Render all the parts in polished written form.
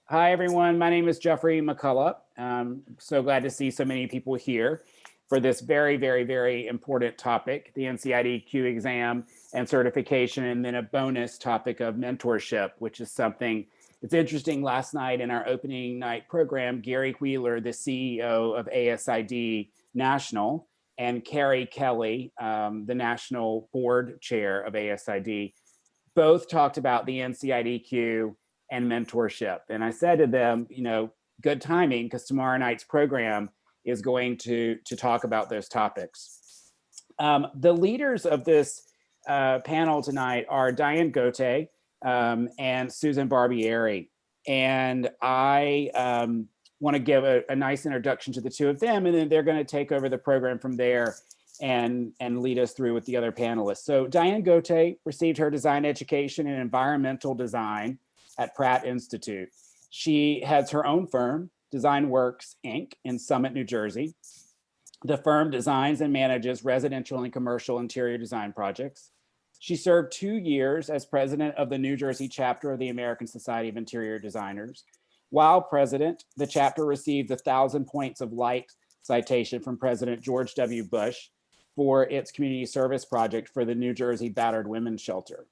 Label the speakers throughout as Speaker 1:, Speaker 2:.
Speaker 1: Hi, everyone. My name is Jeffrey McCullough. So glad to see so many people here for this very important topic, the NCIDQ exam and certification, and then a bonus topic of mentorship, which is something that's interesting. Last night in our opening night program, Gary Wheeler, the CEO of ASID National, and Carrie Kelly, the National Board Chair of ASID, both talked about the NCIDQ and mentorship. And I said to them, good timing, because tomorrow night's program is going to talk about those topics. The leaders of this panel tonight are Diane Gote and Susan Barbieri. And I want to give a nice introduction to the two of them, and then they're going to take over the program from there and lead us through with the other panelists. So Diane Gote received her design education in environmental design at Pratt Institute. She has her own firm, Design Works Inc. in Summit, New Jersey. The firm designs and manages residential and commercial interior design projects. She served 2 years as president of the New Jersey chapter of the American Society of Interior Designers. While president, the chapter received the 1,000 Points of Light citation from President George W. Bush for its community service project for the New Jersey Battered Women's Shelter.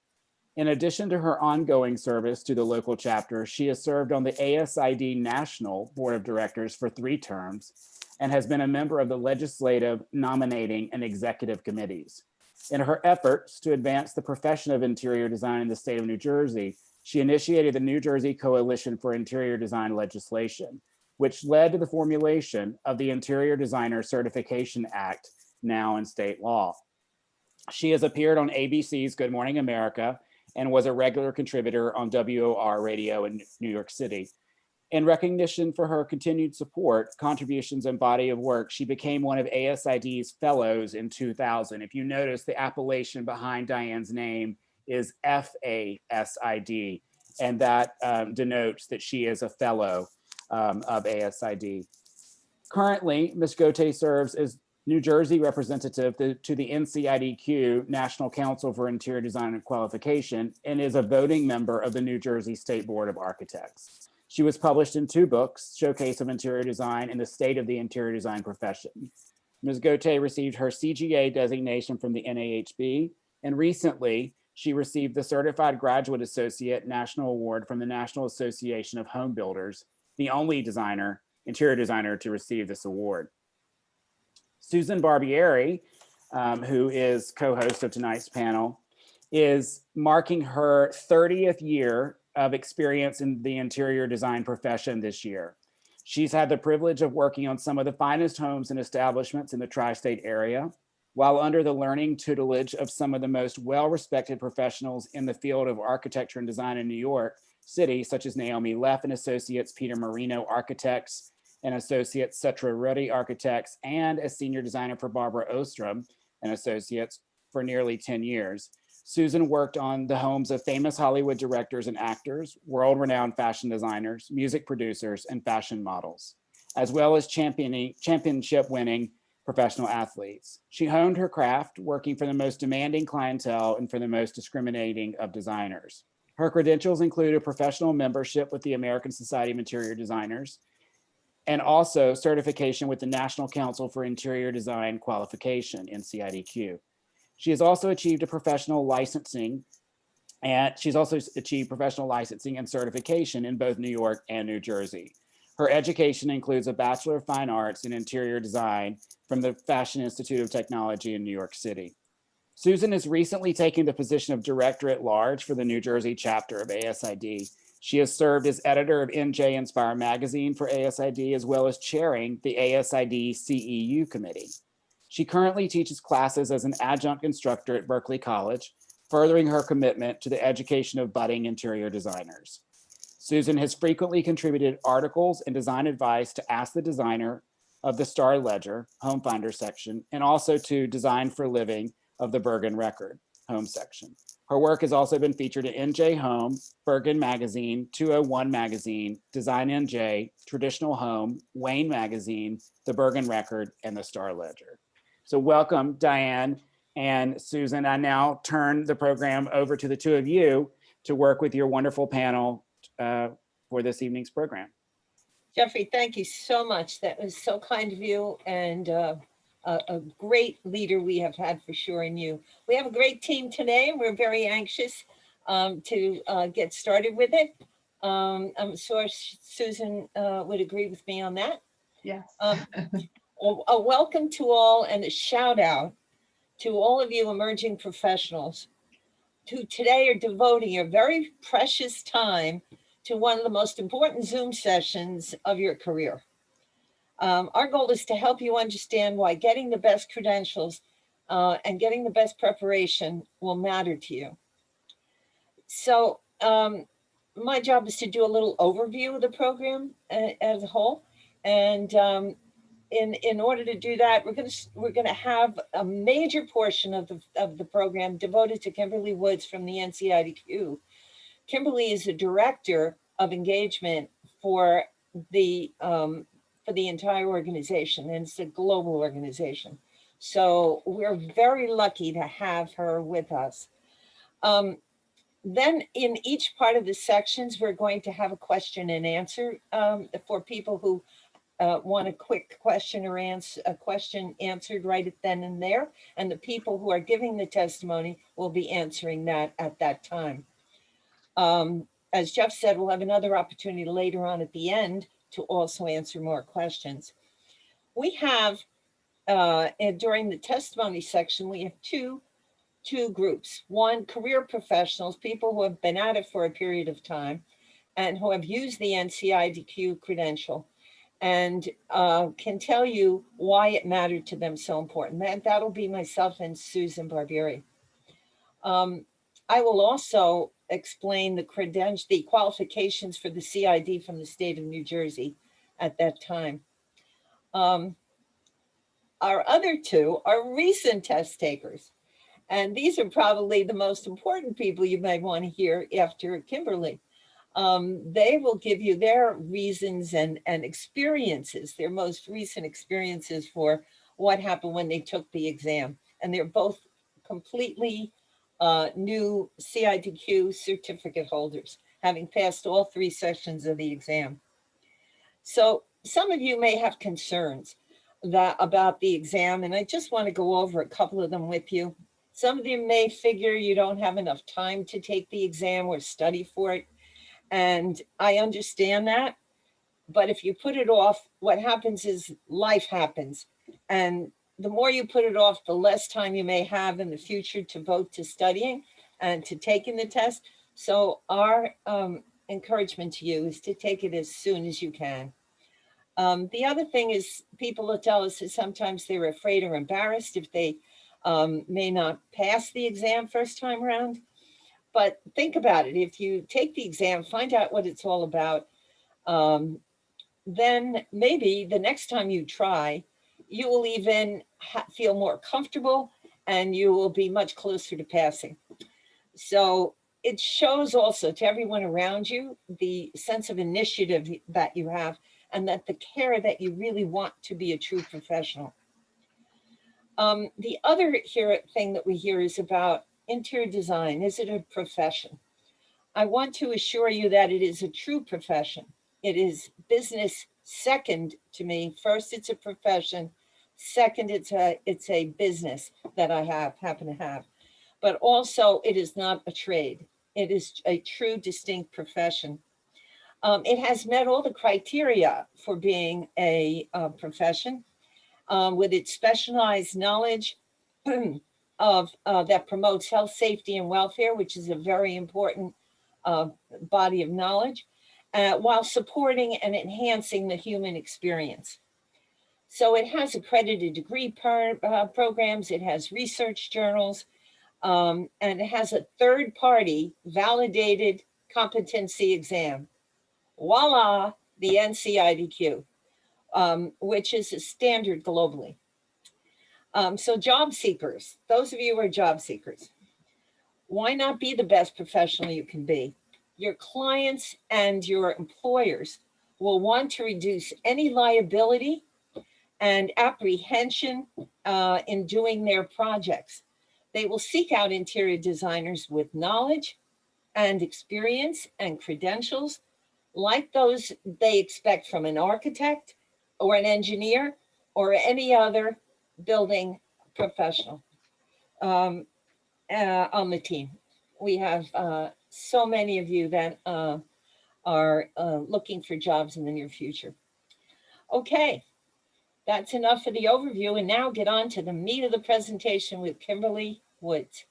Speaker 1: In addition to her ongoing service to the local chapter, she has served on the ASID National Board of Directors for 3 terms and has been a member of the legislative, nominating, and executive committees. In her efforts to advance the profession of interior design in the state of New Jersey, she initiated the New Jersey Coalition for Interior Design legislation, which led to the formulation of the Interior Designer Certification Act, now in state law. She has appeared on ABC's Good Morning America and was a regular contributor on WOR radio in New York City. In recognition for her continued support, contributions, and body of work, she became one of ASID's fellows in 2000. If you notice, the appellation behind Diane's name is FASID, and that denotes that she is a fellow of ASID. Currently, Ms. Gote serves as New Jersey representative to the NCIDQ, National Council for Interior Design and Qualification, and is a voting member of the New Jersey State Board of Architects. She was published in 2 books, Showcase of Interior Design and The State of the Interior Design Profession. Ms. Gote received her CGA designation from the NAHB, and recently she received the Certified Graduate Associate National Award from the National Association of Home Builders, the only interior designer to receive this award. Susan Barbieri, who is co-host of tonight's panel, is marking her 30th year of experience in the interior design profession this year. She's had the privilege of working on some of the finest homes and establishments in the tri-state area, while under the learning tutelage of some of the most well-respected professionals in the field of architecture and design in New York City, such as Naomi Leff and Associates, Peter Marino Architects and Associates, Cetra Ruddy Architects, and as senior designer for Barbara Ostrom and Associates for nearly 10 years. Susan worked on the homes of famous Hollywood directors and actors, world-renowned fashion designers, music producers, and fashion models, as well as championship-winning professional athletes. She honed her craft, working for the most demanding clientele and for the most discriminating of designers. Her credentials include a professional membership with the American Society of Interior Designers, and also certification with the National Council for Interior Design Qualification, NCIDQ. She has also achieved professional licensing and certification in both New York and New Jersey. Her education includes a Bachelor of Fine Arts in Interior Design from the Fashion Institute of Technology in New York City. Susan has recently taken the position of Director at Large for the New Jersey chapter of ASID. She has served as editor of NJ Inspire magazine for ASID, as well as chairing the ASID CEU committee. She currently teaches classes as an adjunct instructor at Berkeley College, furthering her commitment to the education of budding interior designers. Susan has frequently contributed articles and design advice to Ask the Designer of the Star Ledger Home Finder section, and also to Design for Living of the Bergen Record Home section. Her work has also been featured in NJ Home, Bergen Magazine, 201 Magazine, Design NJ, Traditional Home, Wayne Magazine, the Bergen Record, and the Star Ledger. So welcome, Diane and Susan. I now turn the program over to the two of you to work with your wonderful panel for for this evening's program.
Speaker 2: Jeffrey, thank you so much. That was so kind of you, and a great leader we have had for sure in you. We have a great team today, and we're very anxious to get started with it. I'm sure Susan would agree with me on that.
Speaker 3: Yes.
Speaker 2: A welcome to all and a shout out to all of you emerging professionals who today are devoting your very precious time to one of the most important Zoom sessions of your career. Our goal is to help you understand why getting the best credentials and getting the best preparation will matter to you. So my job is to do a little overview of the program as a whole. And in order to do that, we're gonna have a major portion of the program devoted to Kimberly Woods from the NCIDQ. Kimberly is the director of engagement for the entire organization, and it's a global organization. So we're very lucky to have her with us. Then in each part of the sections, we're going to have a question and answer for people who want a quick question or a question answered right then and there. And the people who are giving the testimony will be answering that at that time. As Jeff said, we'll have another opportunity later on at the end to also answer more questions. We have, during the testimony section, we have two groups. One, career professionals, people who have been at it for a period of time and who have used the NCIDQ credential and can tell you why it mattered to them so important. That'll be myself and Susan Barbieri. I will also explain the qualifications for the CID from the state of New Jersey at that time. Our other two are recent test takers. And these are probably the most important people you may want to hear after Kimberly. They will give you their reasons and experiences, their most recent experiences for what happened when they took the exam. And they're both completely new CIDQ certificate holders, having passed all 3 sessions of the exam. So some of you may have concerns about the exam, and I just want to go over a couple of them with you. Some of you may figure you don't have enough time to take the exam or study for it. And I understand that. But if you put it off, what happens is life happens. And the more you put it off, the less time you may have in the future to devote to studying and to taking the test. So our encouragement to you is to take it as soon as you can. The other thing is people will tell us that sometimes they're afraid or embarrassed if they may not pass the exam first time around. But think about it. If you take the exam, find out what it's all about, then maybe the next time you try, you will even feel more comfortable and you will be much closer to passing. So it shows also to everyone around you the sense of initiative that you have and that the care that you really want to be a true professional. The other thing that we hear is about interior design. Is it a profession? I want to assure you that it is a true profession. It is business second to me. First, it's a profession. Second, it's a business that I happen to have. But also, it is not a trade. It is a true distinct profession. It has met all the criteria for being a profession with its specialized knowledge that promotes health, safety, and welfare, which is a very important body of knowledge, while supporting and enhancing the human experience. So it has accredited degree programs, it has research journals, and it has a third-party validated competency exam. Voila, the NCIDQ, which is a standard globally. So job seekers, those of you who are job seekers, why not be the best professional you can be? Your clients and your employers will want to reduce any liability and apprehension in doing their projects. They will seek out interior designers with knowledge and experience and credentials like those they expect from an architect or an engineer or any other building professional on the team. We have so many of you that are looking for jobs in the near future. Okay, that's enough for the overview, and now get on to the meat of the presentation with Kimberly Woods.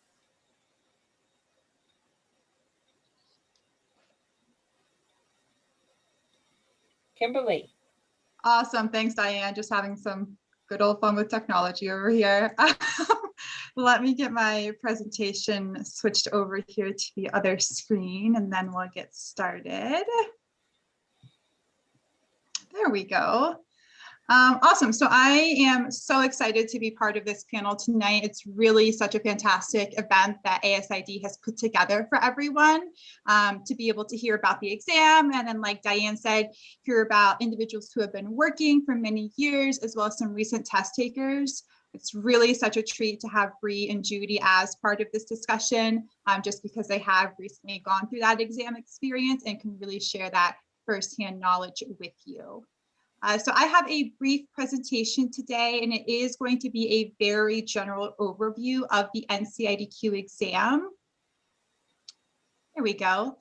Speaker 2: Kimberly.
Speaker 3: Awesome. Thanks, Diane. Just having some good old fun with technology over here. Let me get my presentation switched over here to the other screen, and then we'll get started. There we go. Awesome. So I am so excited to be part of this panel tonight. It's really such a fantastic event that ASID has put together for everyone to be able to hear about the exam. And then, like Diane said, hear about individuals who have been working for many years, as well as some recent test takers. It's really such a treat to have Bree and Judy as part of this discussion, just because they have recently gone through that exam experience and can really share that firsthand knowledge with you. So I have a brief presentation today, and it is going to be a very general overview of the NCIDQ exam. There we go.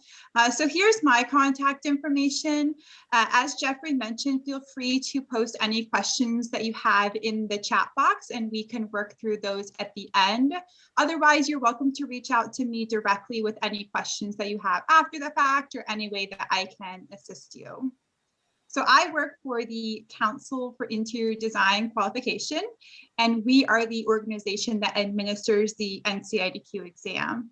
Speaker 3: So here's my contact information. As Jeffrey mentioned, feel free to post any questions that you have in the chat box, and we can work through those at the end. Otherwise, you're welcome to reach out to me directly with any questions that you have after the fact or any way that I can assist you. So I work for the Council for Interior Design Qualification, and we are the organization that administers the NCIDQ exam.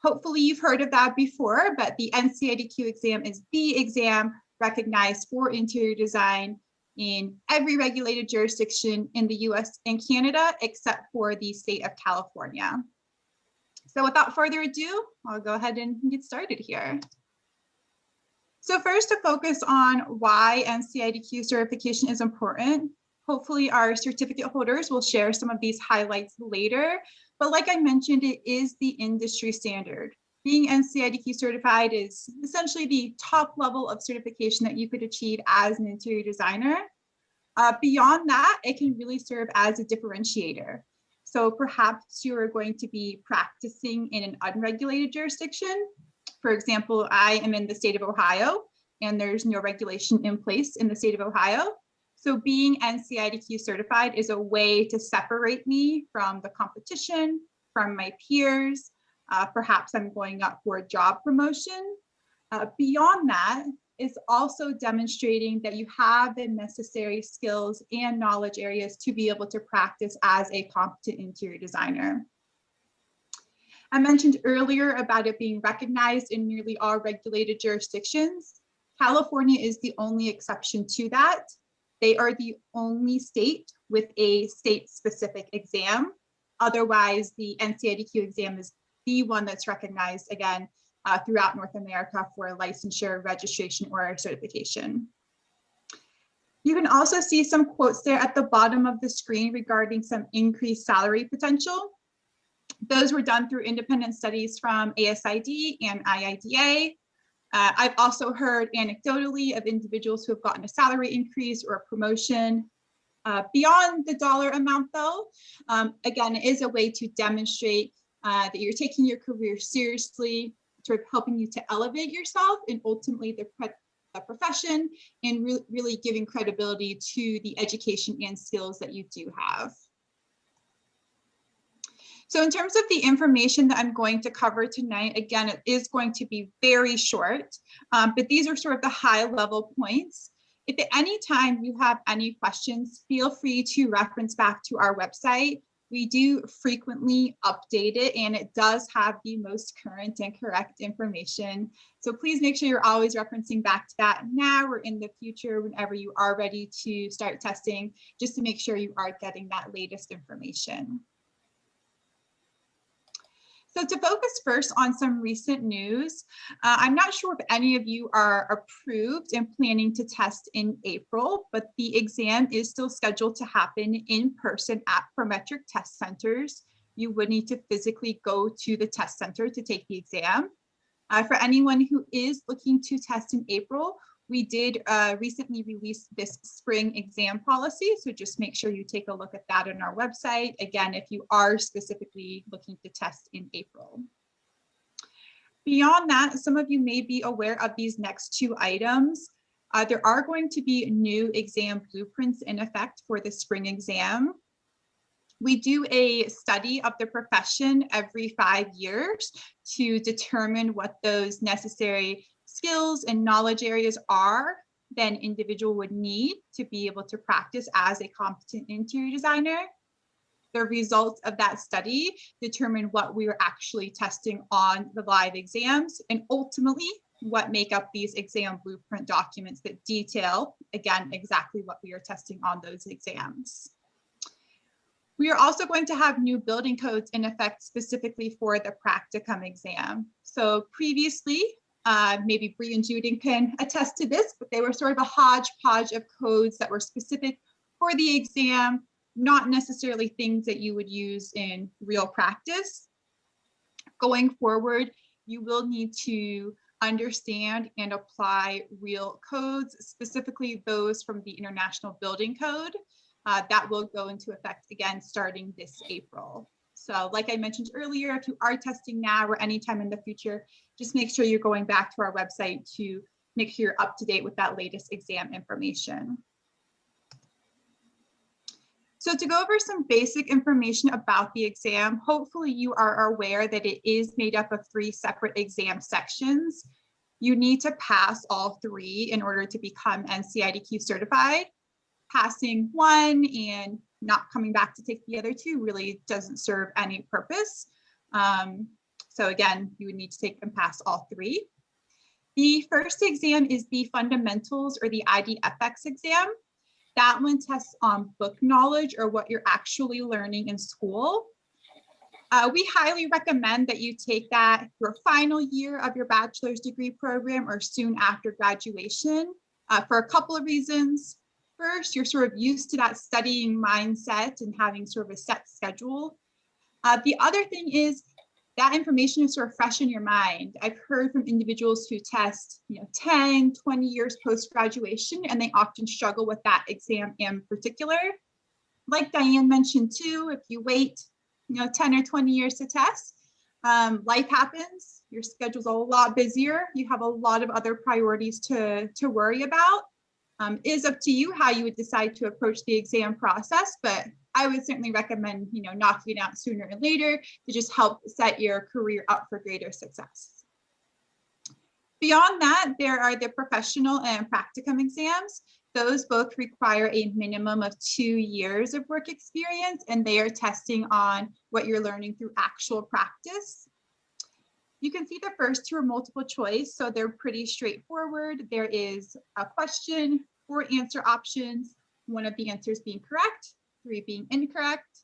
Speaker 3: Hopefully you've heard of that before, but the NCIDQ exam is the exam recognized for interior design in every regulated jurisdiction in the US and Canada, except for the state of California. So without further ado, I'll go ahead and get started here. So first, to focus on why NCIDQ certification is important. Hopefully our certificate holders will share some of these highlights later, but like I mentioned, it is the industry standard. Being NCIDQ certified is essentially the top level of certification that you could achieve as an interior designer. Beyond that, it can really serve as a differentiator. So perhaps you are going to be practicing in an unregulated jurisdiction. For example, I am in the state of Ohio, and there's no regulation in place in the state of Ohio. So being NCIDQ certified is a way to separate me from the competition, from my peers. Perhaps I'm going up for a job promotion. Beyond that, it's also demonstrating that you have the necessary skills and knowledge areas to be able to practice as a competent interior designer. I mentioned earlier about it being recognized in nearly all regulated jurisdictions. California is the only exception to that. They are the only state with a state-specific exam. Otherwise, the NCIDQ exam is the one that's recognized, again, throughout North America for licensure, registration, or certification. You can also see some quotes there at the bottom of the screen regarding some increased salary potential. Those were done through independent studies from ASID and IIDA. I've also heard anecdotally of individuals who have gotten a salary increase or a promotion. Beyond the dollar amount though, again, it is a way to demonstrate that you're taking your career seriously, sort of helping you to elevate yourself and ultimately the profession, and really giving credibility to the education and skills that you do have. So in terms of the information that I'm going to cover tonight, again, it is going to be very short, but these are sort of the high level points. If at any time you have any questions, feel free to reference back to our website. We do frequently update it, and it does have the most current and correct information. So please make sure you're always referencing back to that now or in the future whenever you are ready to start testing, just to make sure you are getting that latest information. So to focus first on some recent news, I'm not sure if any of you are approved and planning to test in April, but the exam is still scheduled to happen in person at Prometric test centers. You would need to physically go to the test center to take the exam. For anyone who is looking to test in April, We did recently release this spring exam policy, so just make sure you take a look at that on our website. Again, if you are specifically looking to test in April. Beyond that, some of you may be aware of these next two items. There are going to be new exam blueprints in effect for the spring exam. We do a study of the profession every 5 years to determine what those necessary skills and knowledge areas are that an individual would need to be able to practice as a competent interior designer. The results of that study determine what we are actually testing on the live exams, and ultimately what make up these exam blueprint documents that detail, again, exactly what we are testing on those exams. We are also going to have new building codes in effect specifically for the practicum exam. So previously, maybe Bree and Judy can attest to this, but they were sort of a hodgepodge of codes that were specific for the exam, not necessarily things that you would use in real practice. Going forward, you will need to understand and apply real codes, specifically those from the International Building Code. That will go into effect again starting this April. So like I mentioned earlier, if you are testing now or anytime in the future, just make sure you're going back to our website to make sure you're up to date with that latest exam information. So to go over some basic information about the exam, hopefully you are aware that it is made up of 3 separate exam sections. You need to pass all 3 in order to become NCIDQ certified. Passing one and not coming back to take the other 2 really doesn't serve any purpose. So again, you would need to take and pass all 3. The first exam is the fundamentals or the IDFX exam. That one tests on book knowledge or what you're actually learning in school. We highly recommend that you take that your final year of your bachelor's degree program or soon after graduation for a couple of reasons. First, you're sort of used to that studying mindset and having sort of a set schedule. The other thing is that information is sort of fresh in your mind. I've heard from individuals who test 10, 20 years post-graduation, and they often struggle with that exam in particular. Like Diane mentioned too, if you wait 10 or 20 years to test, life happens, your schedule's a lot busier, you have a lot of other priorities to worry about. It is up to you how you would decide to approach the exam process, but I would certainly recommend, knocking it out sooner and later to just help set your career up for greater success. Beyond that, there are the professional and practicum exams. Those both require a minimum of 2 years of work experience, and they are testing on what you're learning through actual practice. You can see the first 2 are multiple choice, so they're pretty straightforward. There is a question, 4 answer options, 1 of the answers being correct, 3 being incorrect.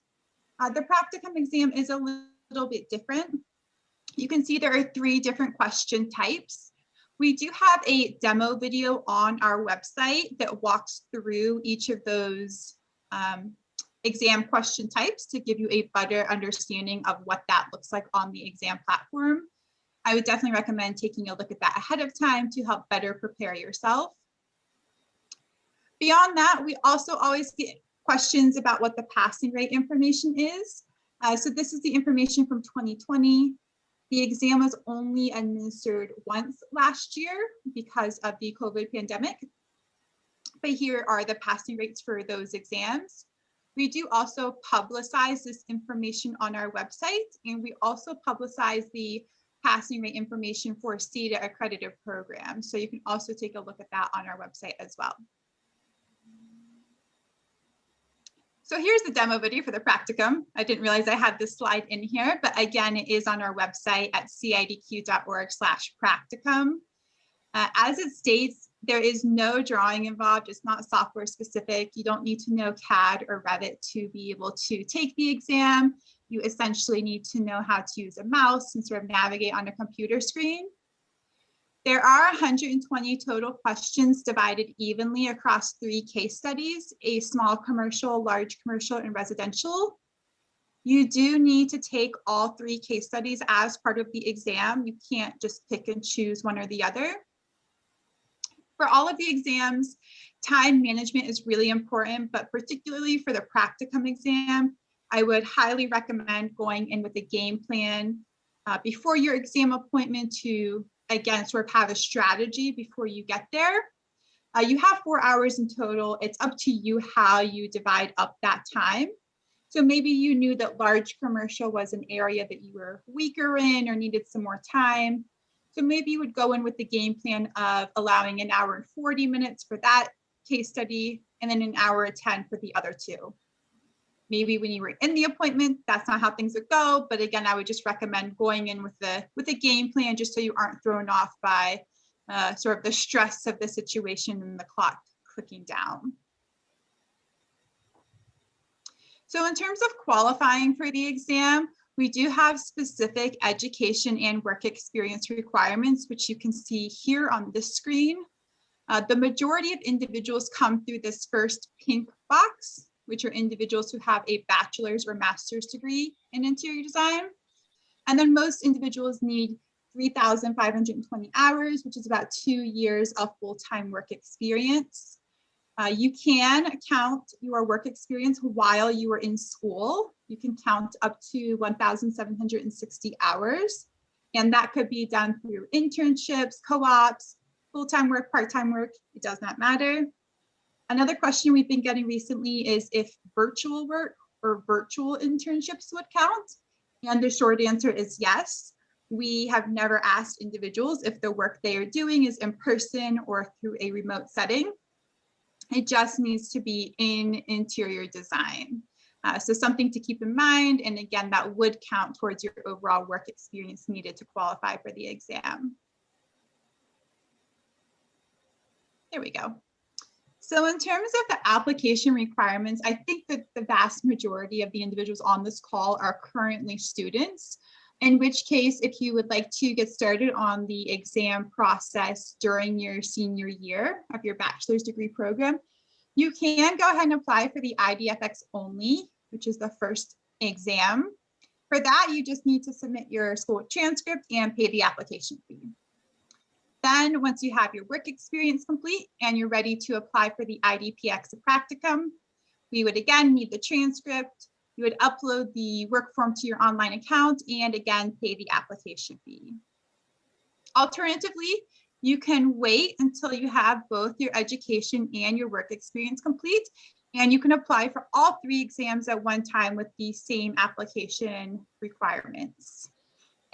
Speaker 3: The practicum exam is a little bit different. You can see there are 3 different question types. We do have a demo video on our website that walks through each of those exam question types to give you a better understanding of what that looks like on the exam platform. I would definitely recommend taking a look at that ahead of time to help better prepare yourself. Beyond that, we also always get questions about what the passing rate information is. So this is the information from 2020. The exam was only administered once last year because of the COVID pandemic. But here are the passing rates for those exams. We do also publicize this information on our website, and we also publicize the passing rate information for CETA accredited programs. So you can also take a look at that on our website as well. So here's the demo video for the practicum. I didn't realize I had this slide in here, but again, it is on our website at cidq.org/practicum. As it states, there is no drawing involved. It's not software specific. You don't need to know CAD or Revit to be able to take the exam. You essentially need to know how to use a mouse and sort of navigate on a computer screen. There are 120 total questions divided evenly across 3 case studies, a small commercial, large commercial, and residential. You do need to take all 3 case studies as part of the exam. You can't just pick and choose one or the other. For all of the exams, time management is really important, but particularly for the practicum exam, I would highly recommend going in with a game plan before your exam appointment to, again, sort of have a strategy before you get there. You have 4 hours in total. It's up to you how you divide up that time. So maybe you knew that large commercial was an area that you were weaker in or needed some more time. So maybe you would go in with the game plan of allowing 1 hour and 40 minutes for that case study, and then 1 hour and 10 for the other two. Maybe when you were in the appointment, that's not how things would go. But again, I would just recommend going in with a game plan just so you aren't thrown off by sort of the stress of the situation and the clock clicking down. So in terms of qualifying for the exam, we do have specific education and work experience requirements, which you can see here on this screen. The majority of individuals come through this first pink box, which are individuals who have a bachelor's or master's degree in interior design. And then most individuals need 3,520 hours, which is about 2 years of full-time work experience. You can count your work experience while you are in school. You can count up to 1,760 hours, and that could be done through internships, co-ops, full-time work, part-time work, it does not matter. Another question we've been getting recently is if virtual work or virtual internships would count, and the short answer is yes. We have never asked individuals if the work they are doing is in person or through a remote setting. It just needs to be in interior design. So something to keep in mind. And again, that would count towards your overall work experience needed to qualify for the exam. There we go. So in terms of the application requirements, I think that the vast majority of the individuals on this call are currently students, in which case, if you would like to get started on the exam process during your senior year of your bachelor's degree program, you can go ahead and apply for the IDFX only, which is the first exam. For that, you just need to submit your school transcript and pay the application fee. Then once you have your work experience complete and you're ready to apply for the IDPX practicum, we would again need the transcript. You would upload the work form to your online account and again, pay the application fee. Alternatively, you can wait until you have both your education and your work experience complete, and you can apply for all 3 exams at one time with the same application requirements.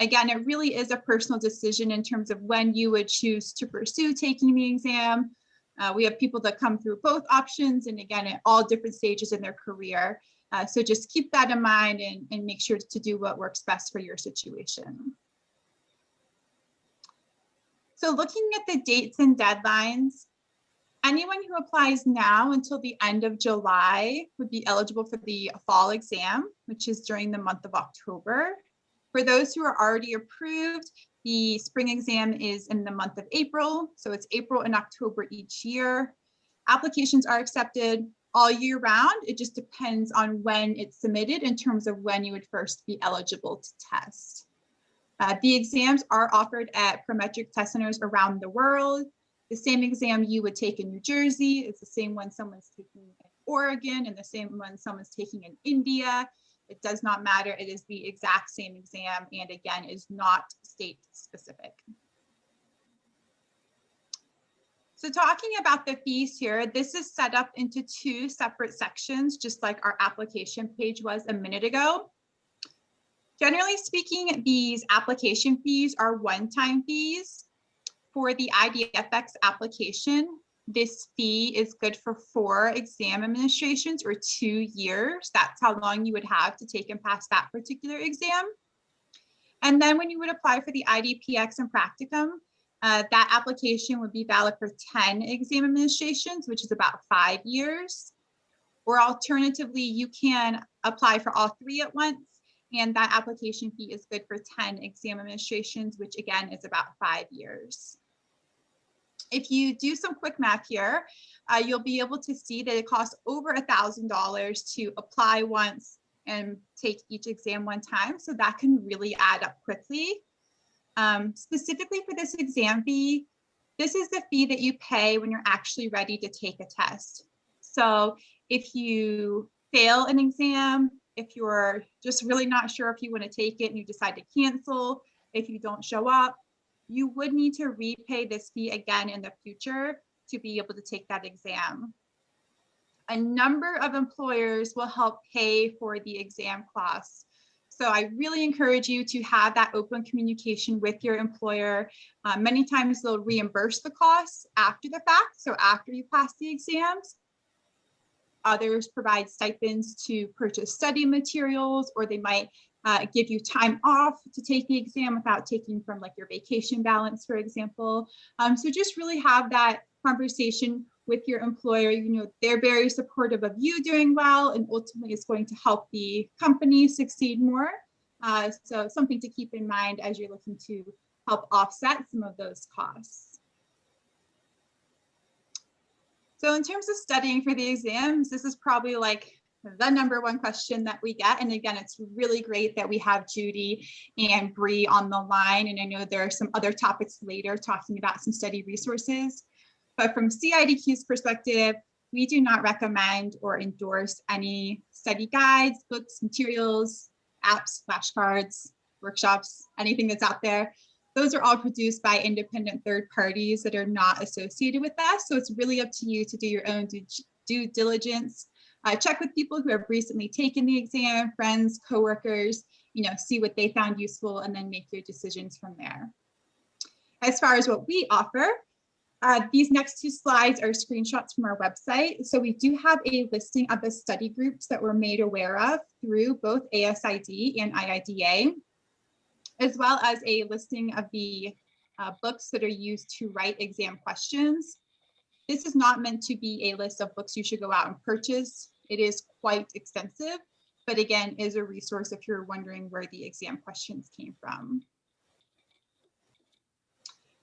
Speaker 3: Again, it really is a personal decision in terms of when you would choose to pursue taking the exam. We have people that come through both options, and again, at all different stages in their career. So just keep that in mind and make sure to do what works best for your situation. So looking at the dates and deadlines, anyone who applies now until the end of July would be eligible for the fall exam, which is during the month of October. For those who are already approved, the spring exam is in the month of April. So it's April and October each year. Applications are accepted all year round. It just depends on when it's submitted in terms of when you would first be eligible to test. The exams are offered at Prometric test centers around the world. The same exam you would take in New Jersey is the same one someone's taking in Oregon and the same one someone's taking in India. It does not matter. It is the exact same exam and again, is not state specific. So talking about the fees here, this is set up into 2 separate sections, just like our application page was a minute ago. Generally speaking, these application fees are one-time fees. For the IDFX application, this fee is good for 4 exam administrations or 2 years. That's how long you would have to take and pass that particular exam. And then when you would apply for the IDPX and practicum, that application would be valid for 10 exam administrations, which is about 5 years. Or alternatively, you can apply for all 3 at once, and that application fee is good for 10 exam administrations, which again is about 5 years. If you do some quick math here, you'll be able to see that it costs over $1,000 to apply once and take each exam one time. So that can really add up quickly. Specifically for this exam fee, This is the fee that you pay when you're actually ready to take a test. So if you fail an exam, if you're just really not sure if you want to take it and you decide to cancel, if you don't show up, you would need to repay this fee again in the future to be able to take that exam. A number of employers will help pay for the exam costs. So I really encourage you to have that open communication with your employer. Many times they'll reimburse the costs after the fact, so after you pass the exams. Others provide stipends to purchase study materials, or they might give you time off to take the exam without taking from like your vacation balance, for example. So just really have that conversation with your employer. You know, they're very supportive of you doing well, and ultimately it's going to help the company succeed more. So something to keep in mind as you're looking to help offset some of those costs. So in terms of studying for the exams, this is probably like the number one question that we get. And again, it's really great that we have Judy and Bree on the line. And I know there are some other topics later talking about some study resources. But from CIDQ's perspective, we do not recommend or endorse any study guides, books, materials, apps, flashcards, workshops, anything that's out there. Those are all produced by independent third parties that are not associated with us. So it's really up to you to do your own due diligence. Check with people who have recently taken the exam, friends, coworkers, you know, see what they found useful, and then make your decisions from there. As far as what we offer, these next two slides are screenshots from our website. So we do have a listing of the study groups that we're made aware of through both ASID and IIDA, as well as a listing of the books that are used to write exam questions. This is not meant to be a list of books you should go out and purchase. It is quite extensive, but again, is a resource if you're wondering where the exam questions came from.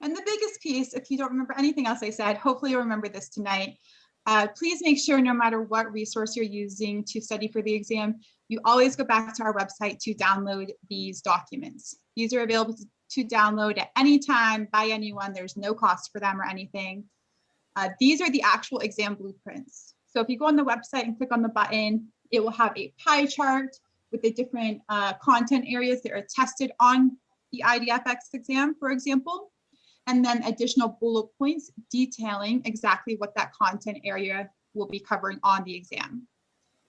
Speaker 3: And the biggest piece, if you don't remember anything else I said, hopefully you'll remember this tonight. Please make sure no matter what resource you're using to study for the exam, you always go back to our website to download these documents. These are available to download at any time by anyone. There's no cost for them or anything. These are the actual exam blueprints. So if you go on the website and click on the button, it will have a pie chart with the different content areas that are tested on the IDFX exam, for example, and then additional bullet points detailing exactly what that content area will be covering on the exam.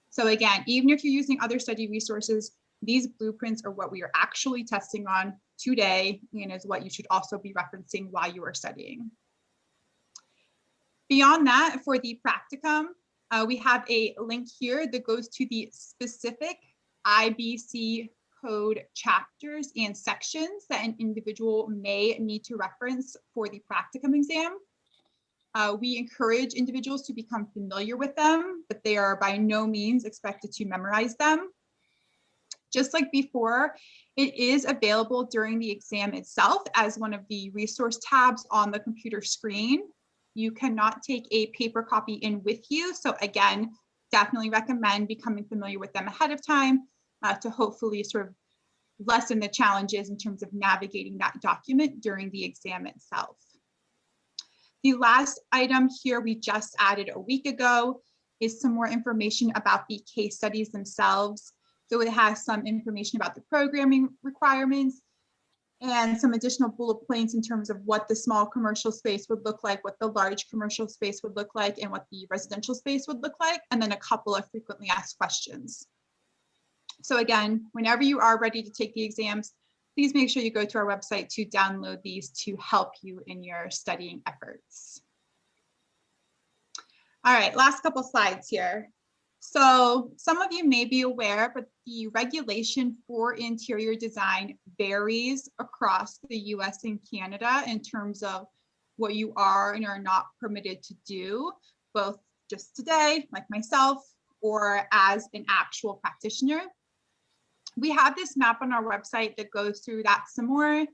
Speaker 3: So again, even if you're using other study resources, these blueprints are what we are actually testing on today, and is what you should also be referencing while you are studying. Beyond that, for the practicum, we have a link here that goes to the specific IBC code chapters and sections that an individual may need to reference for the practicum exam. We encourage individuals to become familiar with them, but they are by no means expected to memorize them. Just like before, it is available during the exam itself as one of the resource tabs on the computer screen. You cannot take a paper copy in with you. So again, definitely recommend becoming familiar with them ahead of time to hopefully sort of lessen the challenges in terms of navigating that document during the exam itself. The last item here we just added a week ago is some more information about the case studies themselves. So it has some information about the programming requirements and some additional bullet points in terms of what the small commercial space would look like, what the large commercial space would look like, and what the residential space would look like, and then a couple of frequently asked questions. So again, whenever you are ready to take the exams, please make sure you go to our website to download these to help you in your studying efforts. All right, last couple slides here. So some of you may be aware, but the regulation for interior design varies across the US and Canada in terms of what you are and are not permitted to do, both just today, like myself, or as an actual practitioner. We have this map on our website that goes through that some more.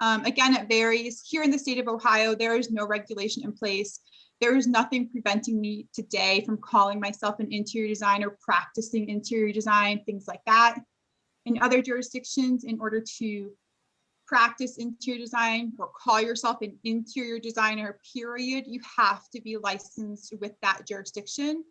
Speaker 3: Again, it varies. Here in the state of Ohio, there is no regulation in place. There is nothing preventing me today from calling myself an interior designer, practicing interior design, things like that. In other jurisdictions, in order to practice interior design or call yourself an interior designer, period, you have to be licensed with that jurisdiction.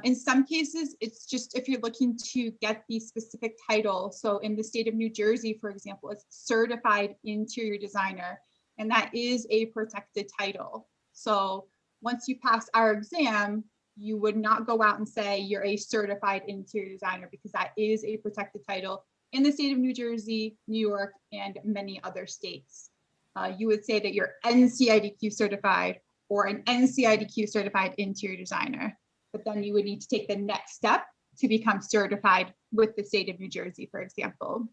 Speaker 3: In some cases, it's just if you're looking to get the specific title. So in the state of New Jersey, for example, it's certified interior designer, and that is a protected title. So once you pass our exam, you would not go out and say you're a certified interior designer, because that is a protected title in the state of New Jersey, New York, and many other states. You would say that you're NCIDQ certified or an NCIDQ certified interior designer, but then you would need to take the next step to become certified with the state of New Jersey, for example.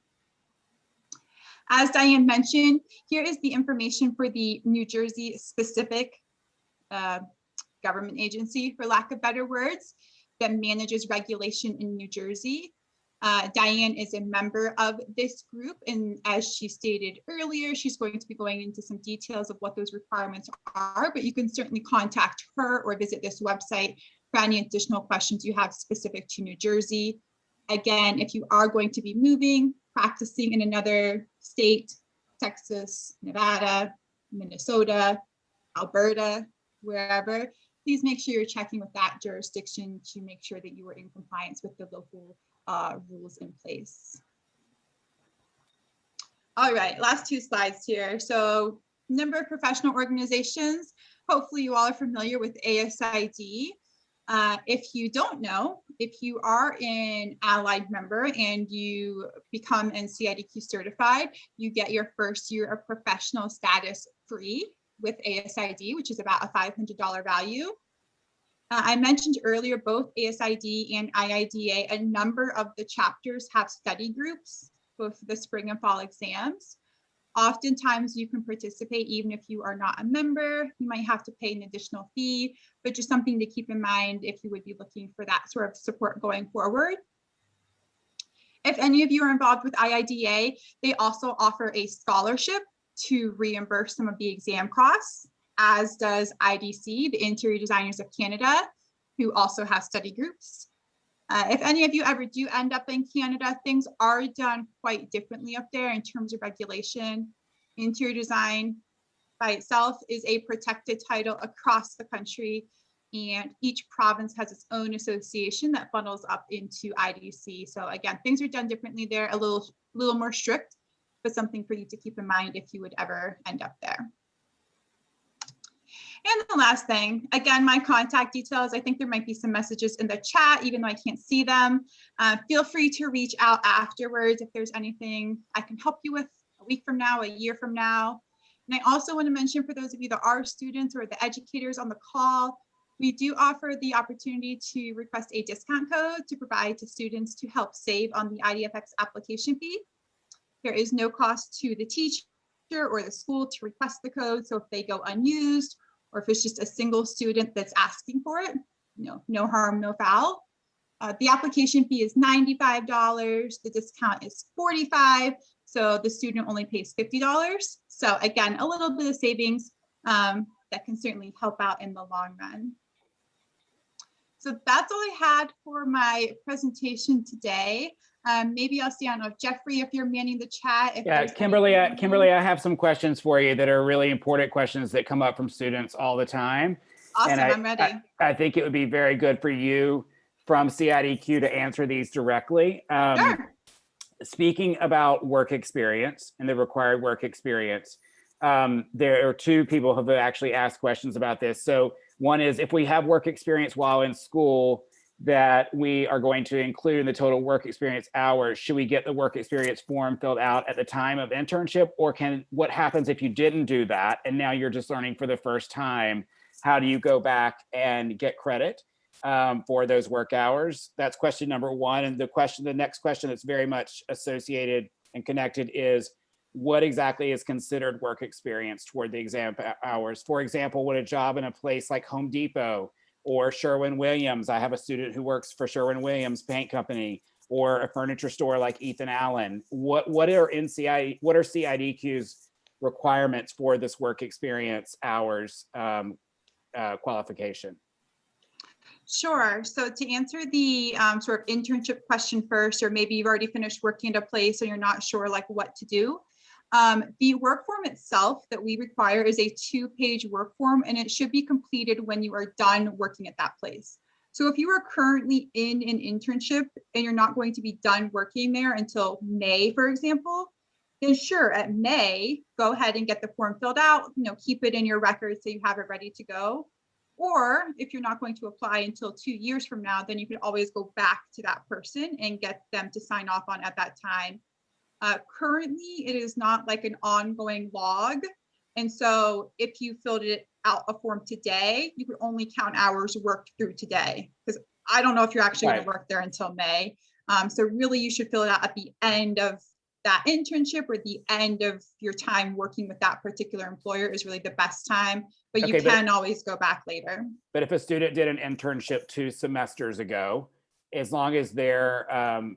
Speaker 3: As Diane mentioned, here is the information for the New Jersey specific government agency, for lack of better words, that manages regulation in New Jersey. Diane is a member of this group, and as she stated earlier, she's going to be going into some details of what those requirements are, but you can certainly contact her or visit this website for any additional questions you have specific to New Jersey. Again, if you are going to be moving, practicing in another state, Texas, Nevada, Minnesota, Alberta, wherever, please make sure you're checking with that jurisdiction to make sure that you are in compliance with the local rules in place. All right, last two slides here. So number of professional organizations. Hopefully you all are familiar with ASID. If you don't know, if you are an allied member and you become NCIDQ certified, you get your first year of professional status free with ASID, which is about a $500 value. I mentioned earlier, both ASID and IIDA, a number of the chapters have study groups, both for the spring and fall exams. Oftentimes you can participate even if you are not a member. You might have to pay an additional fee, but just something to keep in mind if you would be looking for that sort of support going forward. If any of you are involved with IIDA, they also offer a scholarship to reimburse some of the exam costs, as does IDC, the Interior Designers of Canada, who also have study groups. If any of you ever do end up in Canada, things are done quite differently up there in terms of regulation. Interior design by itself is a protected title across the country, and each province has its own association that funnels up into IDC. So again, things are done differently there, a little more strict, but something for you to keep in mind if you would ever end up there. And the last thing, again, my contact details. I think there might be some messages in the chat, even though I can't see them. Feel free to reach out afterwards if there's anything I can help you with a week from now, a year from now. And I also want to mention, for those of you that are students or the educators on the call, we do offer the opportunity to request a discount code to provide to students to help save on the IDFX application fee. There is no cost to the teacher or the school to request the code. So if they go unused, or if it's just a single student that's asking for it, no harm, no foul. The application fee is $95. The discount is $45. So the student only pays $50. So again, a little bit of savings that can certainly help out in the long run. So that's all I had for my presentation today. Maybe I'll see, I don't know, Jeffrey, if you're manning the chat.
Speaker 1: Yeah, Kimberly, I have some questions for you that are really important questions that come up from students all the time.
Speaker 3: Awesome, I'm ready.
Speaker 1: I think it would be very good for you from CIDQ to answer these directly.
Speaker 3: Sure.
Speaker 1: Speaking about work experience and the required work experience, there are two people who have actually asked questions about this. So one is, if we have work experience while in school that we are going to include in the total work experience hours, should we get the work experience form filled out at the time of internship? Or what happens if you didn't do that and now you're just learning for the first time? How do you go back and get credit for those work hours? That's question number one. And the next question that's very much associated and connected is, what exactly is considered work experience toward the exam hours? For example, would a job in a place like Home Depot or Sherwin-Williams, I have a student who works for Sherwin-Williams Paint Company, or a furniture store like Ethan Allen, what are CIDQ's requirements for this work experience hours qualification?
Speaker 3: Sure. So to answer the sort of internship question first, or maybe you've already finished working at a place and you're not sure like what to do. The work form itself that we require is a 2-page work form, and it should be completed when you are done working at that place. So if you are currently in an internship and you're not going to be done working there until May, for example, then sure, at May, go ahead and get the form filled out, keep it in your records so you have it ready to go. Or if you're not going to apply until 2 years from now, then you can always go back to that person and get them to sign off on at that time. Currently, it is not like an ongoing log. And so if you filled it out a form today, you could only count hours worked through today, because I don't know if you're actually going to work there until May. So really, you should fill it out at the end of that internship or the end of your time working with that particular employer is really the best time, but you can always go back later.
Speaker 1: But if a student did an internship 2 semesters ago, as long as their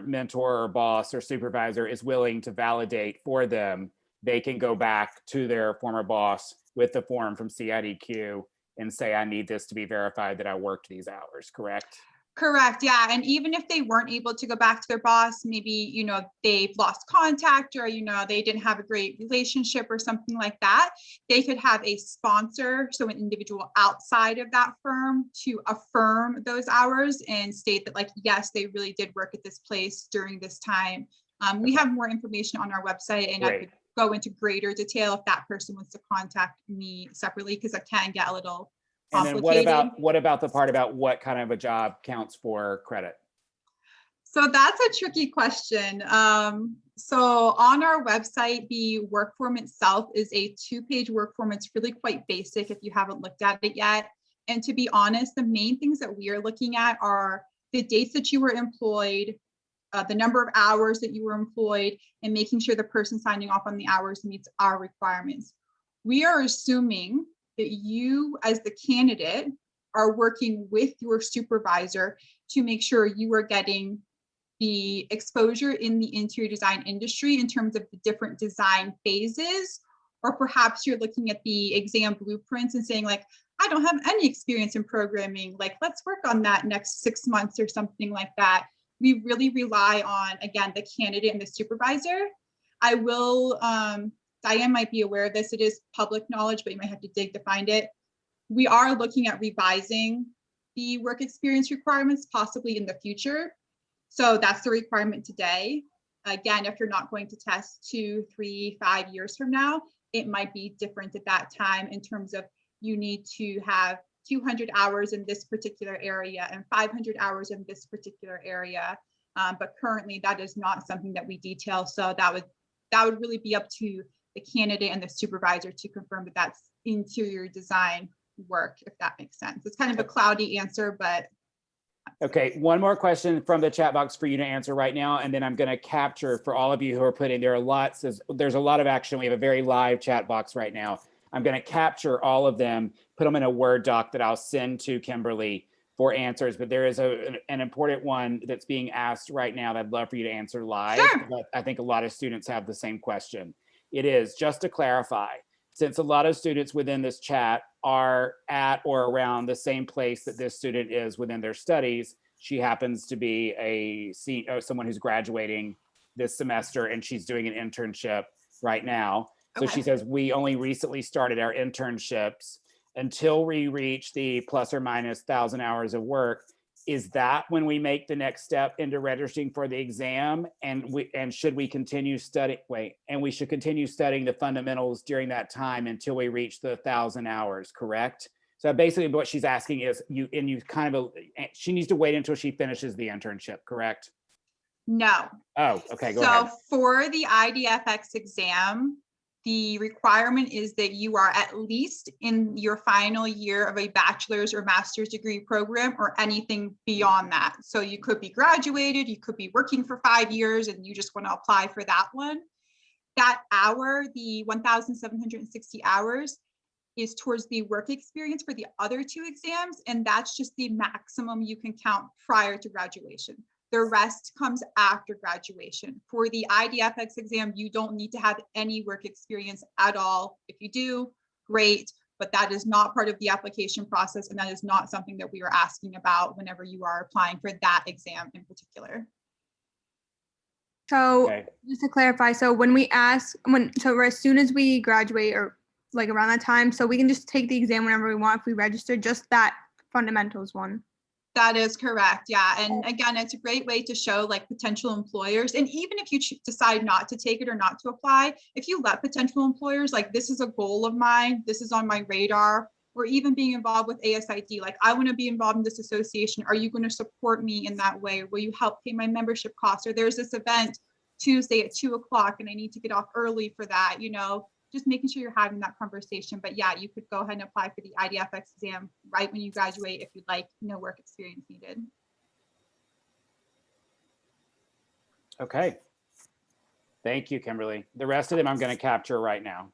Speaker 1: mentor or boss or supervisor is willing to validate for them, they can go back to their former boss with the form from Ncidq and say, I need this to be verified that I worked these hours, correct?
Speaker 3: Correct. Yeah. And even if they weren't able to go back to their boss, maybe, they've lost contact or, they didn't have a great relationship or something like that, they could have a sponsor, so an individual outside of that firm, to affirm those hours and state that, like, yes, they really did work at this place during this time. We have more information on our website, and I could go into greater detail if that person wants to contact me separately, because it can get a little complicated.
Speaker 1: And then what about the part about what kind of a job counts for credit?
Speaker 3: So that's a tricky question. So on our website, the work form itself is a 2-page work form. It's really quite basic if you haven't looked at it yet. And to be honest, the main things that we are looking at are the dates that you were employed, the number of hours that you were employed, and making sure the person signing off on the hours meets our requirements. We are assuming that you, as the candidate, are working with your supervisor to make sure you are getting the exposure in the interior design industry in terms of the different design phases. Or perhaps you're looking at the exam blueprints and saying, like, I don't have any experience in programming, like, let's work on that next 6 months or something like that. We really rely on, again, the candidate and the supervisor. I will, Diane might be aware of this, it is public knowledge, but you might have to dig to find it. We are looking at revising the work experience requirements possibly in the future. So that's the requirement today. Again, if you're not going to test 2, 3, 5 years from now, it might be different at that time in terms of you need to have 200 hours in this particular area and 500 hours in this particular area. But currently that is not something that we detail. So that would really be up to the candidate and the supervisor to confirm that that's interior design work, if that makes sense. It's kind of a cloudy answer, but.
Speaker 1: Okay, one more question from the chat box for you to answer right now, and then I'm going to capture for all of you who are putting, there's a lot of action. We have a very live chat box right now. I'm going to capture all of them, put them in a Word doc that I'll send to Kimberly for answers, but there is an important one that's being asked right now that I'd love for you to answer live.
Speaker 3: Sure.
Speaker 1: But I think a lot of students have the same question. It is, just to clarify, since a lot of students within this chat are at or around the same place that this student is within their studies, she happens to be someone who's graduating this semester and she's doing an internship right now. So she says, we only recently started our internships. Until we reach the plus or minus 1,000 hours of work, is that when we make the next step into registering for the exam? And should we continue studying? And we should continue studying the fundamentals during that time until we reach the 1,000 hours, correct? So basically what she's asking is she needs to wait until she finishes the internship, correct?
Speaker 3: No.
Speaker 1: Oh, okay, go ahead.
Speaker 3: So for the IDFX exam, the requirement is that you are at least in your final year of a bachelor's or master's degree program or anything beyond that. So you could be graduated, you could be working for 5 years and you just want to apply for that one. That hour, the 1,760 hours, is towards the work experience for the other 2 exams. And that's just the maximum you can count prior to graduation. The rest comes after graduation. For the IDFX exam, you don't need to have any work experience at all. If you do, great, but that is not part of the application process, and that is not something that we are asking about whenever you are applying for that exam in particular.
Speaker 4: So
Speaker 1: Okay.
Speaker 4: just to clarify, so when we ask, so as soon as we graduate or like around that time, so we can just take the exam whenever we want if we register, just that fundamentals one.
Speaker 3: That is correct. Yeah. And again, it's a great way to show like potential employers. And even if you decide not to take it or not to apply, if you let potential employers, like, this is a goal of mine, this is on my radar, or even being involved with ASID, like, I want to be involved in this association. Are you going to support me in that way? Will you help pay my membership costs? Or there's this event Tuesday at 2:00 and I need to get off early for that, just making sure you're having that conversation. But yeah, you could go ahead and apply for the IDFX exam right when you graduate if you'd like, no work experience needed.
Speaker 1: Okay. Thank you, Kimberly. The rest of them I'm going to capture right now.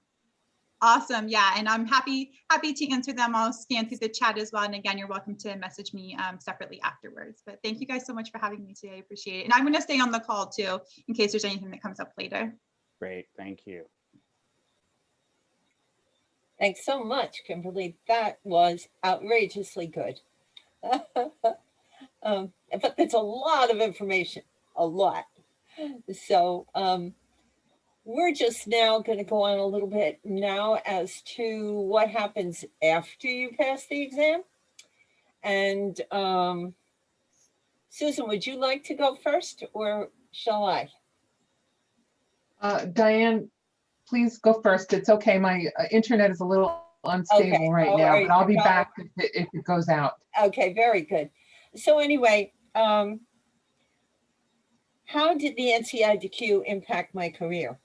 Speaker 3: Awesome. Yeah. And I'm happy to answer them. I'll scan through the chat as well. And again, you're welcome to message me separately afterwards. But thank you guys so much for having me today. I appreciate it. And I'm going to stay on the call too, in case there's anything that comes up later.
Speaker 1: Great. Thank you.
Speaker 2: Thanks so much, Kimberly. That was outrageously good. But there's a lot of information, a lot. So we're just now going to go on a little bit now as to what happens after you pass the exam. And Susan, would you like to go first or shall I?
Speaker 5: Diane, please go first. It's okay. My internet is a little unstable right now, but I'll be back if it goes out.
Speaker 2: Okay, very good. So anyway, how did the Ncidq impact my career?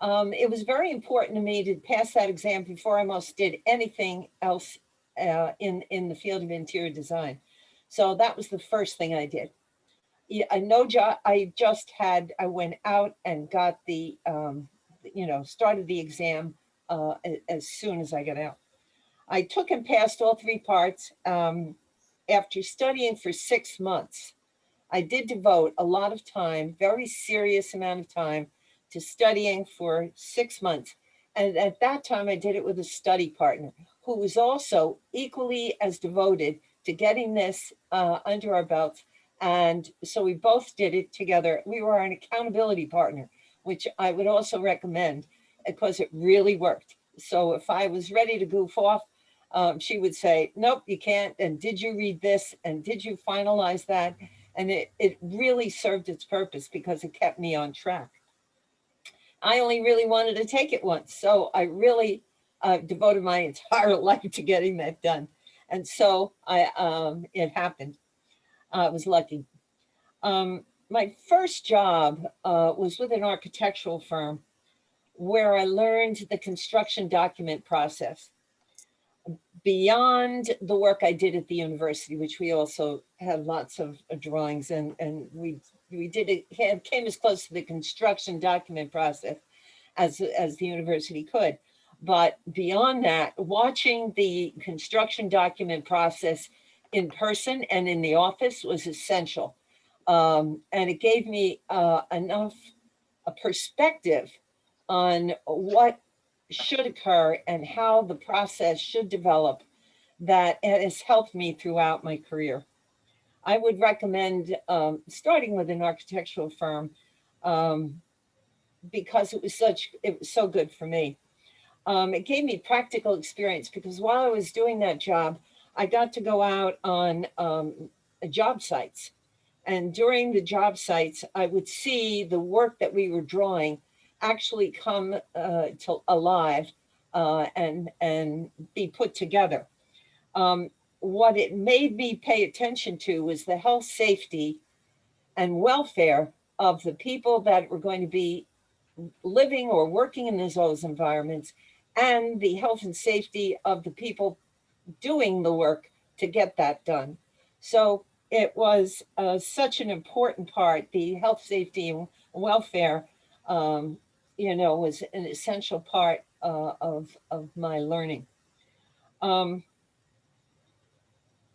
Speaker 2: It was very important to me to pass that exam before I almost did anything else in the field of interior design. So that was the first thing I did. No job. I went out and got the, started the exam as soon as I got out. I took and passed all 3 parts. After studying for 6 months, I did devote a lot of time, very serious amount of time, to studying for 6 months. And at that time, I did it with a study partner who was also equally as devoted to getting this under our belts. And so we both did it together. We were an accountability partner, which I would also recommend because it really worked. So if I was ready to goof off, she would say, nope, you can't. And did you read this? And did you finalize that? And it really served its purpose because it kept me on track. I only really wanted to take it once. So I really devoted my entire life to getting that done. And so it happened. I was lucky. My first job was with an architectural firm where I learned the construction document process. Beyond the work I did at the university, which we also had lots of drawings and we did it, came as close to the construction document process as the university could. But beyond that, watching the construction document process in person and in the office was essential. And it gave me enough a perspective on what should occur and how the process should develop that has helped me throughout my career. I would recommend starting with an architectural firm because it was so good for me. It gave me practical experience because while I was doing that job, I got to go out on job sites. And during the job sites, I would see the work that we were drawing actually come to alive and be put together. What it made me pay attention to was the health, safety, and welfare of the people that were going to be living or working in those environments, and the health and safety of the people doing the work to get that done. So it was such an important part. The health, safety, and welfare, was an essential part of my learning.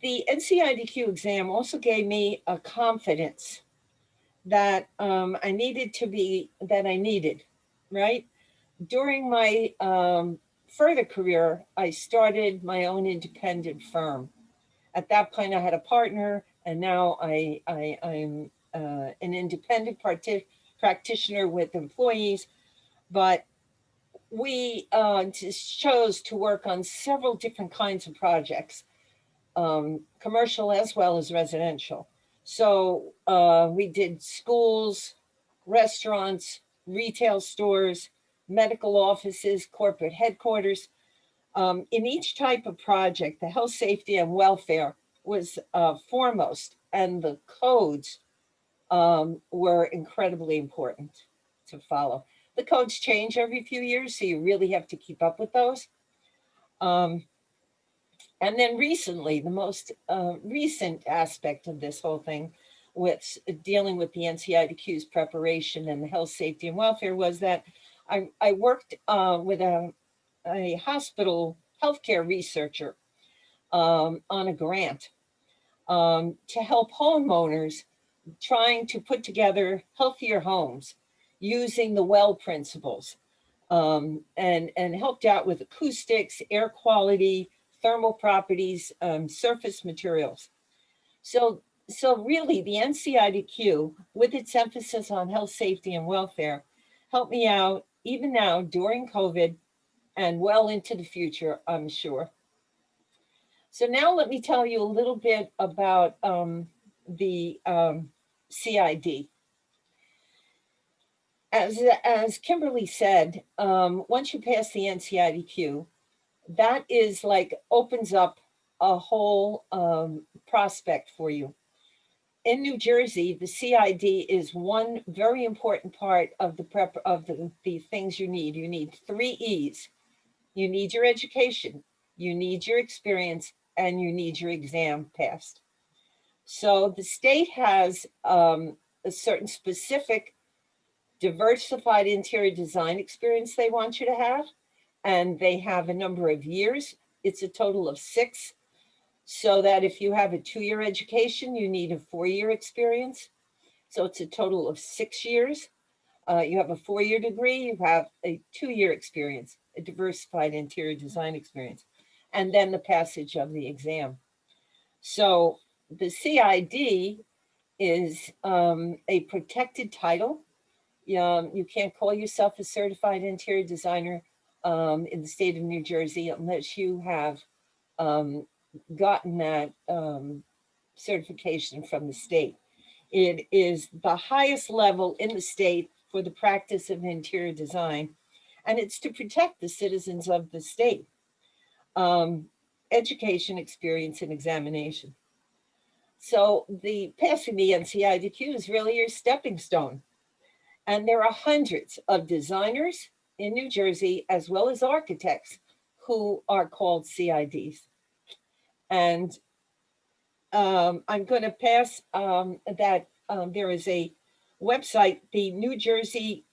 Speaker 2: The Ncidq exam also gave me a confidence that I needed, right? During my further career, I started my own independent firm. At that point, I had a partner, and now I'm an independent practitioner with employees, but we just chose to work on several different kinds of projects, commercial as well as residential. So we did schools, restaurants, retail stores, medical offices, corporate headquarters. In each type of project, the health, safety, and welfare was foremost, and the codes were incredibly important to follow. The codes change every few years, so you really have to keep up with those. And then recently, the most recent aspect of this whole thing with dealing with the NCIDQ's preparation and the health, safety, and welfare was that I worked with a hospital healthcare researcher on a grant to help homeowners trying to put together healthier homes using the well principles, and helped out with acoustics, air quality, thermal properties, surface materials. So really the NCIDQ, with its emphasis on health, safety, and welfare, helped me out even now during COVID and well into the future, I'm sure. So now let me tell you a little bit about the CID. As Kimberly said, once you pass the NCIDQ, that is like opens up a whole prospect for you. In New Jersey, the CID is one very important part of the prep of the things you need. You need 3 E's. You need your education, you need your experience, and you need your exam passed. So the state has a certain specific diversified interior design experience they want you to have, and they have a number of years. It's a total of 6, so that if you have a 2-year education, you need a 4-year experience. So it's a total of 6 years. You have a 4-year degree, you have a 2-year experience, a diversified interior design experience, and then the passage of the exam. So the CID is a protected title. You can't call yourself a certified interior designer in the state of New Jersey unless you have gotten that certification from the state. It is the highest level in the state for the practice of interior design, and it's to protect the citizens of the state. Education, experience, and examination. So the passing the NCIDQ is really your stepping stone. And there are hundreds of designers in New Jersey, as well as architects, who are called CIDs. And I'm going to pass that there is a website, the New Jersey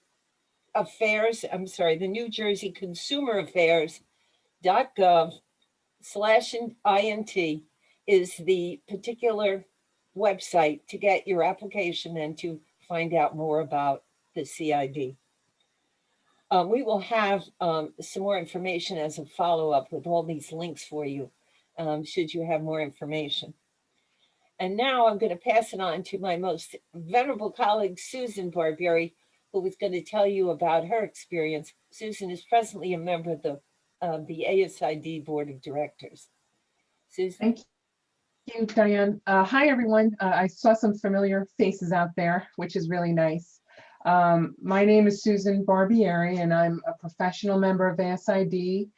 Speaker 2: Consumer Affairs.gov/INT is the particular website to get your application and to find out more about the CID. We will have some more information as a follow-up with all these links for you, should you have more information. And now I'm going to pass it on to my most venerable colleague, Susan Barbieri, who is going to tell you about her experience. Susan is presently a member of the ASID Board of Directors. Susan?
Speaker 5: Thank you, Diane. Hi, everyone. I saw some familiar faces out there, which is really nice. My name is Susan Barbieri, and I'm a professional member of ASID,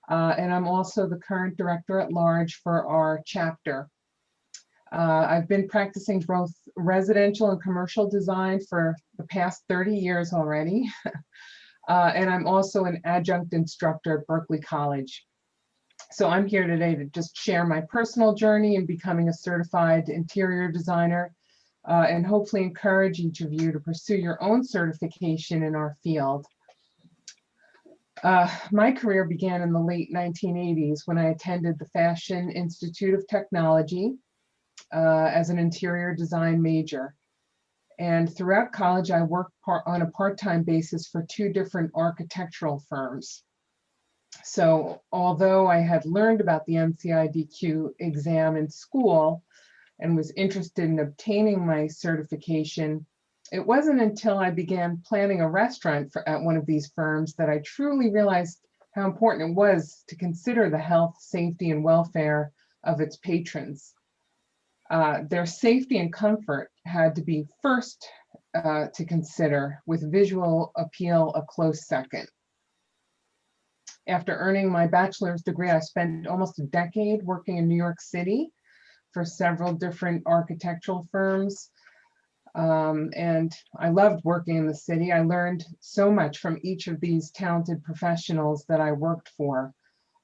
Speaker 5: and I'm also the current director at large for our chapter. I've been practicing both residential and commercial design for the past 30 years already, and I'm also an adjunct instructor at Berkeley College. So I'm here today to just share my personal journey in becoming a certified interior designer, and hopefully encourage each of you to pursue your own certification in our field. My career began in the late 1980s when I attended the Fashion Institute of Technology as an interior design major. And throughout college, I worked on a part-time basis for 2 different architectural firms. So although I had learned about the NCIDQ exam in school, and was interested in obtaining my certification, it wasn't until I began planning a restaurant at one of these firms that I truly realized how important it was to consider the health, safety, and welfare of its patrons. Their safety and comfort had to be first to consider, with visual appeal a close second. After earning my bachelor's degree, I spent almost a decade working in New York City for several different architectural firms. And I loved working in the city. I learned so much from each of these talented professionals that I worked for.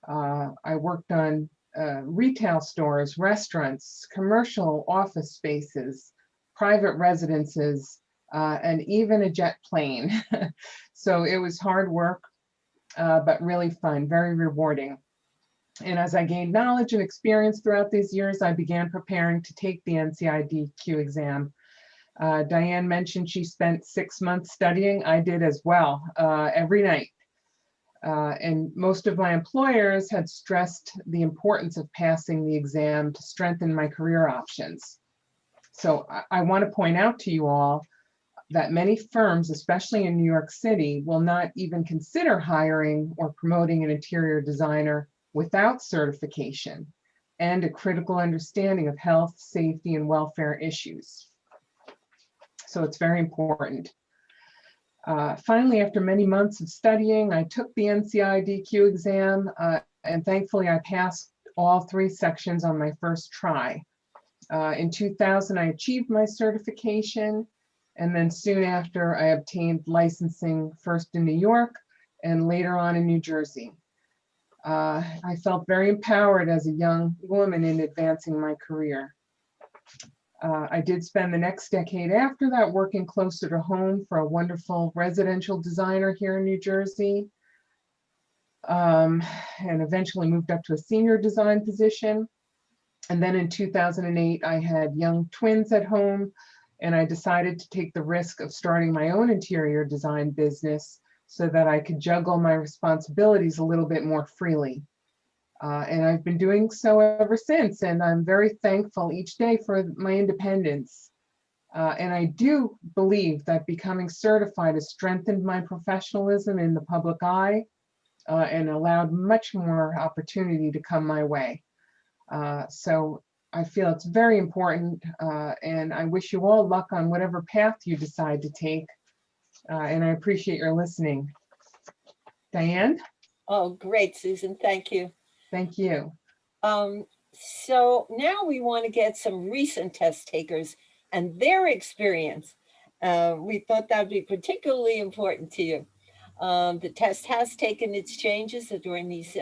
Speaker 5: I worked on retail stores, restaurants, commercial office spaces, private residences, and even a jet plane. So it was hard work, but really fun, very rewarding. And as I gained knowledge and experience throughout these years, I began preparing to take the NCIDQ exam. Diane mentioned she spent 6 months studying. I did as well, every night. And most of my employers had stressed the importance of passing the exam to strengthen my career options. So I want to point out to you all that many firms, especially in New York City, will not even consider hiring or promoting an interior designer without certification and a critical understanding of health, safety, and welfare issues. So it's very important. Finally, after many months of studying, I took the NCIDQ exam, and thankfully I passed all 3 sections on my first try. In 2000, I achieved my certification, and then soon after, I obtained licensing first in New York and later on in New Jersey. I felt very empowered as a young woman in advancing my career. I did spend the next decade after that working closer to home for a wonderful residential designer here in New Jersey, and eventually moved up to a senior design position. And then in 2008, I had young twins at home, and I decided to take the risk of starting my own interior design business so that I could juggle my responsibilities a little bit more freely. And I've been doing so ever since, and I'm very thankful each day for my independence. And I do believe that becoming certified has strengthened my professionalism in the public eye and allowed much more opportunity to come my way. So I feel it's very important, and I wish you all luck on whatever path you decide to take. And I appreciate your listening. Diane?
Speaker 2: Oh, great, Susan. Thank you.
Speaker 5: Thank you.
Speaker 2: So now we want to get some recent test takers and their experience. We thought that would be particularly important to you. The test has taken its changes during these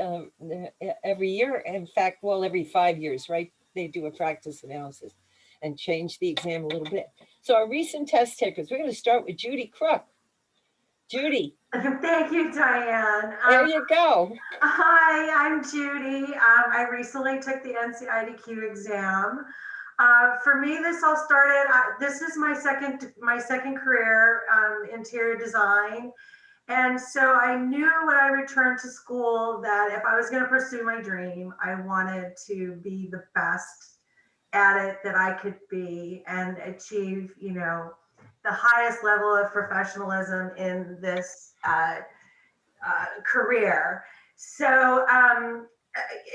Speaker 2: every year. In fact, well, every 5 years, right? They do a practice analysis and change the exam a little bit. So our recent test takers, we're going to start with Judy Crook. Judy.
Speaker 6: Thank you, Diane.
Speaker 2: There you go.
Speaker 6: Hi, I'm Judy. I recently took the NCIDQ exam. For me, this all started, this is my second career, interior design. And so I knew when I returned to school that if I was going to pursue my dream, I wanted to be the best at it that I could be and achieve, you know, the highest level of professionalism in this career. So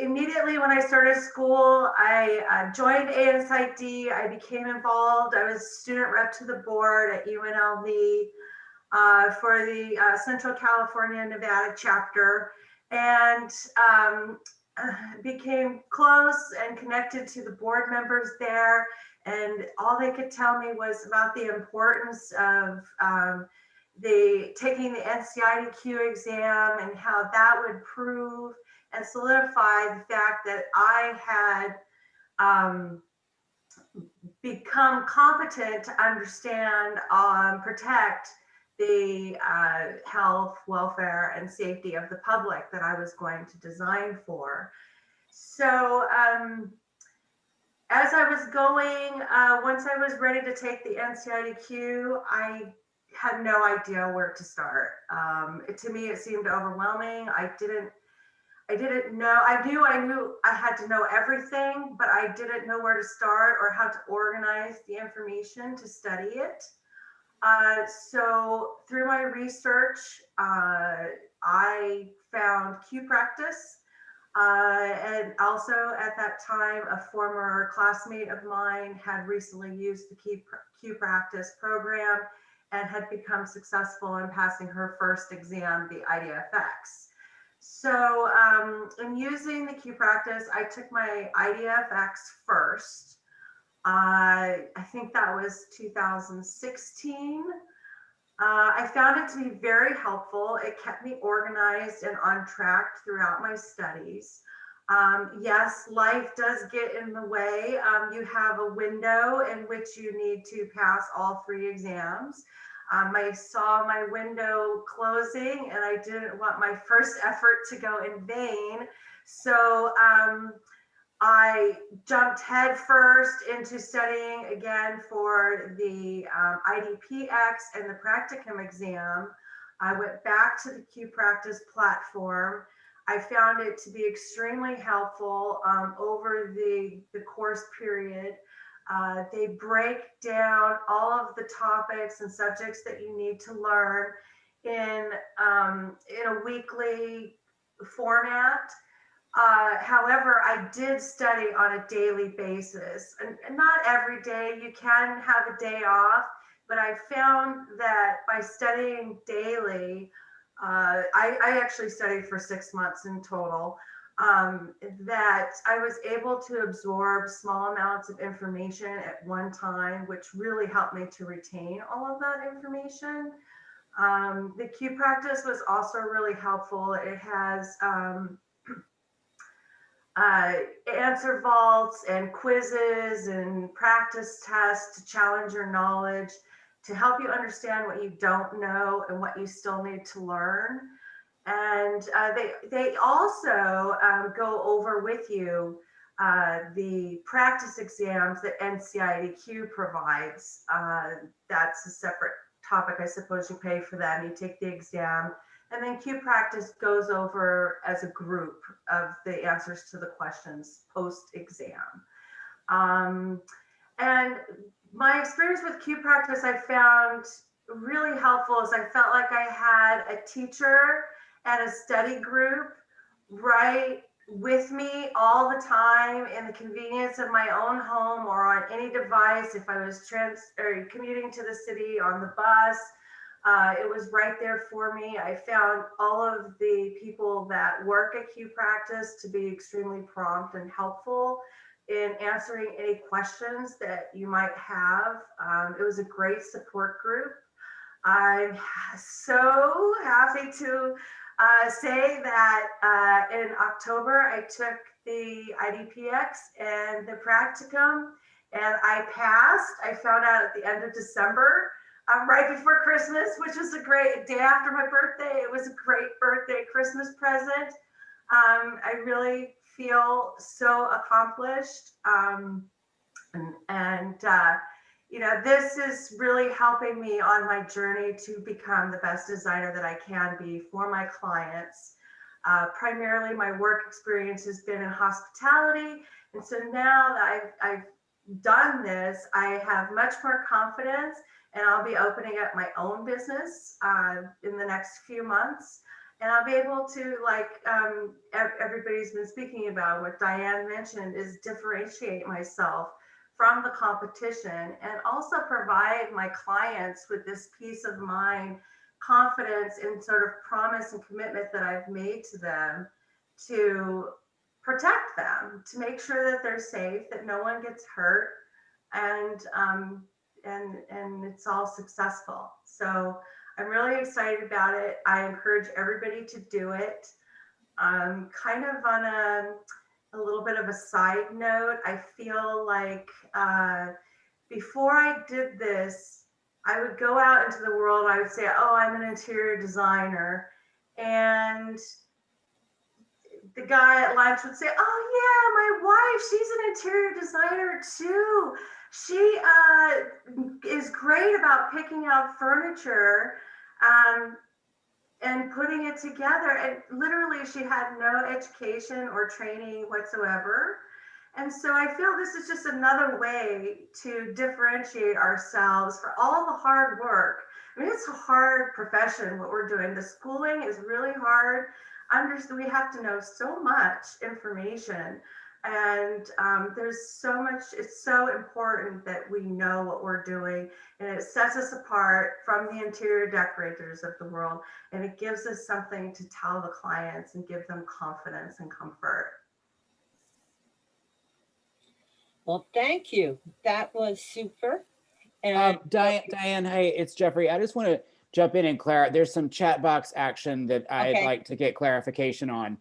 Speaker 6: immediately when I started school, I joined ASID. I became involved. I was student rep to the board at UNLV for the Central California Nevada chapter, and became close and connected to the board members there. And all they could tell me was about the importance of taking the NCIDQ exam and how that would prove and solidify the fact that I had become competent to understand, protect the health, welfare, and safety of the public that I was going to design for. So as I was going, once I was ready to take the NCIDQ, I had no idea where to start. To me, it seemed overwhelming. I didn't know, I knew I had to know everything, but I didn't know where to start or how to organize the information to study it. So through my research, I found Practice. And also at that time, a former classmate of mine had recently used the Practice program and had become successful in passing her first exam, the IDFX. So in using the Practice, I took my IDFX first. I think that was 2016. I found it to be very helpful. It kept me organized and on track throughout my studies. Yes, life does get in the way. You have a window in which you need to pass all 3 exams. I saw my window closing and I didn't want my first effort to go in vain. So I jumped headfirst into studying again for the IDPX and the Practicum exam. I went back to the Practice platform. I found it to be extremely helpful over the course period. They break down all of the topics and subjects that you need to learn in a weekly format. However, I did study on a daily basis, and not every day. You can have a day off, but I found that by studying daily, I actually studied for 6 months in total, that I was able to absorb small amounts of information at one time, which really helped me to retain all of that information. The Practice was also really helpful. It has answer vaults and quizzes and practice tests to challenge your knowledge, to help you understand what you don't know and what you still need to learn. And they also go over with you the practice exams that Ncidq provides. That's a separate topic. I suppose you pay for them, you take the exam, and then Practice goes over as a group of the answers to the questions post-exam. And my experience with Practice I found really helpful is I felt like I had a teacher and a study group right with me all the time in the convenience of my own home or on any device. If I was commuting to the city on the bus, it was right there for me. I found all of the people that work at Practice to be extremely prompt and helpful in answering any questions that you might have. It was a great support group. I'm so happy to say that in October, I took the IDPX and the Practicum, and I passed. I found out at the end of December, right before Christmas, which was a great day after my birthday. It was a great birthday Christmas present. I really feel so accomplished. You know, this is really helping me on my journey to become the best designer that I can be for my clients. Primarily, my work experience has been in hospitality. And so now that I've done this, I have much more confidence, and I'll be opening up my own business in the next few months. And I'll be able to, like everybody's been speaking about, what Diane mentioned, is differentiate myself from the competition and also provide my clients with this peace of mind, confidence, and sort of promise and commitment that I've made to them to protect them, to make sure that they're safe, that no one gets hurt, and it's all successful. So I'm really excited about it. I encourage everybody to do it. Kind of on a little bit of a side note, I feel like before I did this, I would go out into the world, I would say, oh, I'm an interior designer. And the guy at lunch would say, oh yeah, my wife, she's an interior designer too. She is great about picking out furniture. and putting it together. And literally, she had no education or training whatsoever. And so I feel this is just another way to differentiate ourselves for all the hard work. I mean, it's a hard profession, what we're doing. The schooling is really hard. We have to know so much information. And there's so much, it's so important that we know what we're doing. And it sets us apart from the interior decorators of the world. And it gives us something to tell the clients and give them confidence and comfort.
Speaker 2: Well, thank you. That was super. And
Speaker 1: Diane, hey, it's Jeffrey. I just want to jump in and clarify. There's some chat box action that I'd
Speaker 2: Okay.
Speaker 1: like to get clarification on.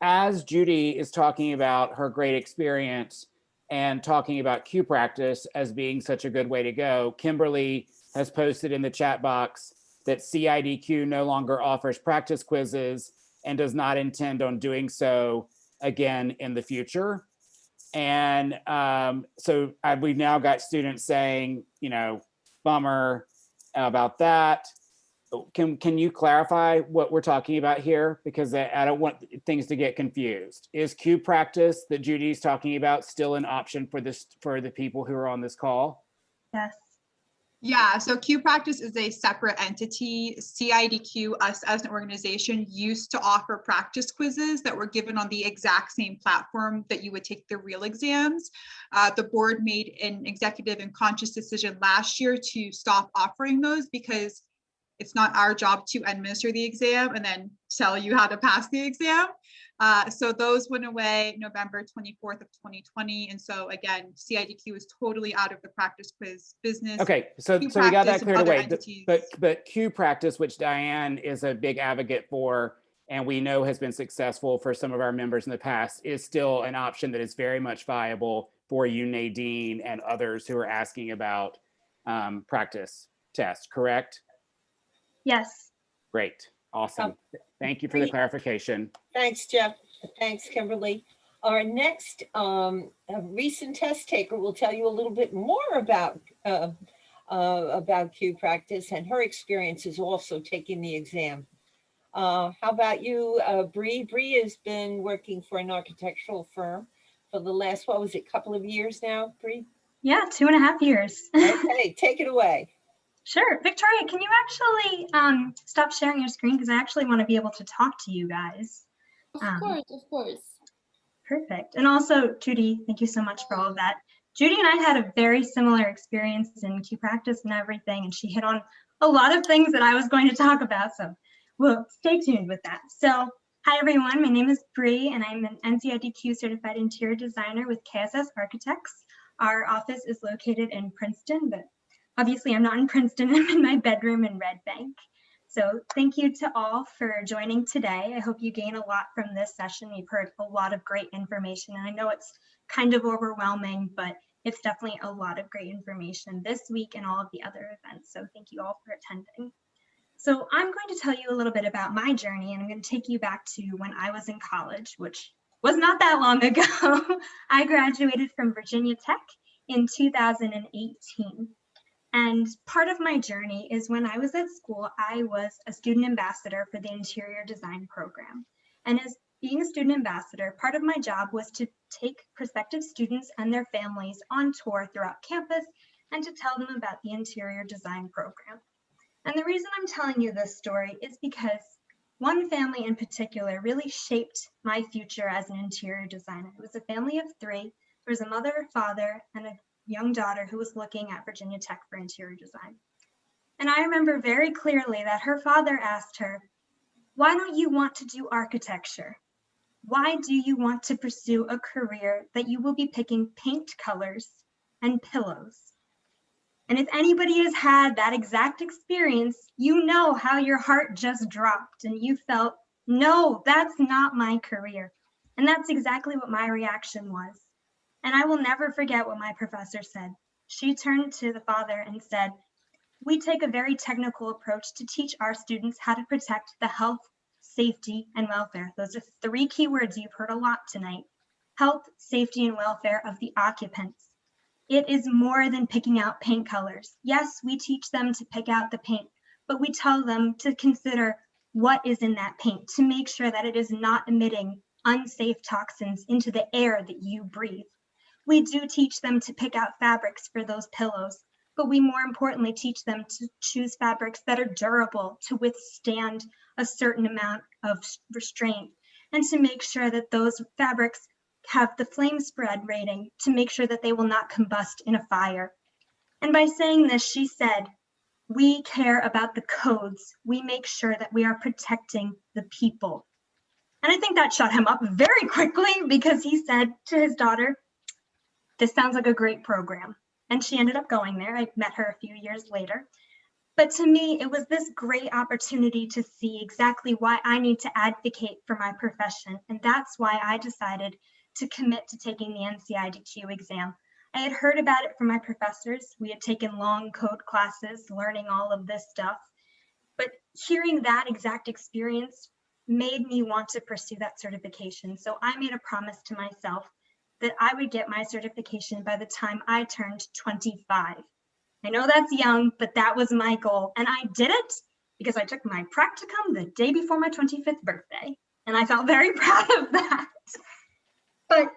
Speaker 1: As Judy is talking about her great experience and talking about Q practice as being such a good way to go, Kimberly has posted in the chat box that CIDQ no longer offers practice quizzes and does not intend on doing so again in the future. And so we've now got students saying, you know, bummer about that. Can you clarify what we're talking about here? Because I don't want things to get confused. Is Q practice that Judy's talking about still an option for the people who are on this call?
Speaker 4: Yes.
Speaker 3: Yeah, so Q Practice is a separate entity. CIDQ, us as an organization, used to offer practice quizzes that were given on the exact same platform that you would take the real exams. The board made an executive and conscious decision last year to stop offering those because it's not our job to administer the exam and then tell you how to pass the exam. So those went away November 24th of 2020. And so again, CIDQ is totally out of the practice quiz business.
Speaker 1: Okay, so we got that cleared away. But Q practice, which Diane is a big advocate for, and we know has been successful for some of our members in the past, is still an option that is very much viable for you, Nadine, and others who are asking about practice tests, correct?
Speaker 4: Yes.
Speaker 1: Great, awesome. Thank you for the clarification.
Speaker 2: thanks, Jeff. Thanks, Kimberly. Our next recent test taker will tell you a little bit more about Q practice and her experiences also taking the exam. How about you, Bree? Bree has been working for an architectural firm for the last, what was it, couple of years now, Bree?
Speaker 7: Yeah, 2.5 years.
Speaker 2: Okay, take it away.
Speaker 7: Sure. Victoria, can you actually stop sharing your screen? Because I actually want to be able to talk to you guys.
Speaker 8: Of course.
Speaker 7: Perfect. And also, Judy, thank you so much for all of that. Judy and I had a very similar experience in Q practice and everything, and she hit on a lot of things that I was going to talk about. So well, stay tuned with that. So hi, everyone. My name is Bree, and I'm an NCIDQ certified interior designer with KSS Architects. Our office is located in Princeton, but obviously I'm not in Princeton. I'm in my bedroom in Red Bank. So thank you to all for joining today. I hope you gain a lot from this session. You've heard a lot of great information, and I know it's kind of overwhelming, but it's definitely a lot of great information this week and all of the other events. So thank you all for attending. So I'm going to tell you a little bit about my journey, and I'm going to take you back to when I was in college, which was not that long ago. I graduated from Virginia Tech in 2018. And part of my journey is when I was at school, I was a student ambassador for the interior design program. And as being a student ambassador, part of my job was to take prospective students and their families on tour throughout campus and to tell them about the interior design program. And the reason I'm telling you this story is because one family in particular really shaped my future as an interior designer. It was a family of 3. There was a mother, a father, and a young daughter who was looking at Virginia Tech for interior design. And I remember very clearly that her father asked her, "Why don't you want to do architecture? Why do you want to pursue a career that you will be picking paint colors and pillows?" And if anybody has had that exact experience, you know how your heart just dropped and you felt, no, that's not my career. And that's exactly what my reaction was. And I will never forget what my professor said. She turned to the father and said, "We take a very technical approach to teach our students how to protect the health, safety, and welfare." Those are 3 key words you've heard a lot tonight. Health, safety, and welfare of the occupants. It is more than picking out paint colors. Yes, we teach them to pick out the paint, but we tell them to consider what is in that paint to make sure that it is not emitting unsafe toxins into the air that you breathe. We do teach them to pick out fabrics for those pillows, but we more importantly teach them to choose fabrics that are durable, to withstand a certain amount of restraint, and to make sure that those fabrics have the flame spread rating to make sure that they will not combust in a fire. And by saying this, she said, we care about the codes. We make sure that we are protecting the people. And I think that shut him up very quickly because he said to his daughter, this sounds like a great program. And she ended up going there. I met her a few years later. But to me, it was this great opportunity to see exactly why I need to advocate for my profession. And that's why I decided to commit to taking the Ncidq exam. I had heard about it from my professors. We had taken long code classes, learning all of this stuff. But hearing that exact experience made me want to pursue that certification. So I made a promise to myself that I would get my certification by the time I turned 25. I know that's young, but that was my goal. And I did it because I took my practicum the day before my 25th birthday. And I felt very proud of that. But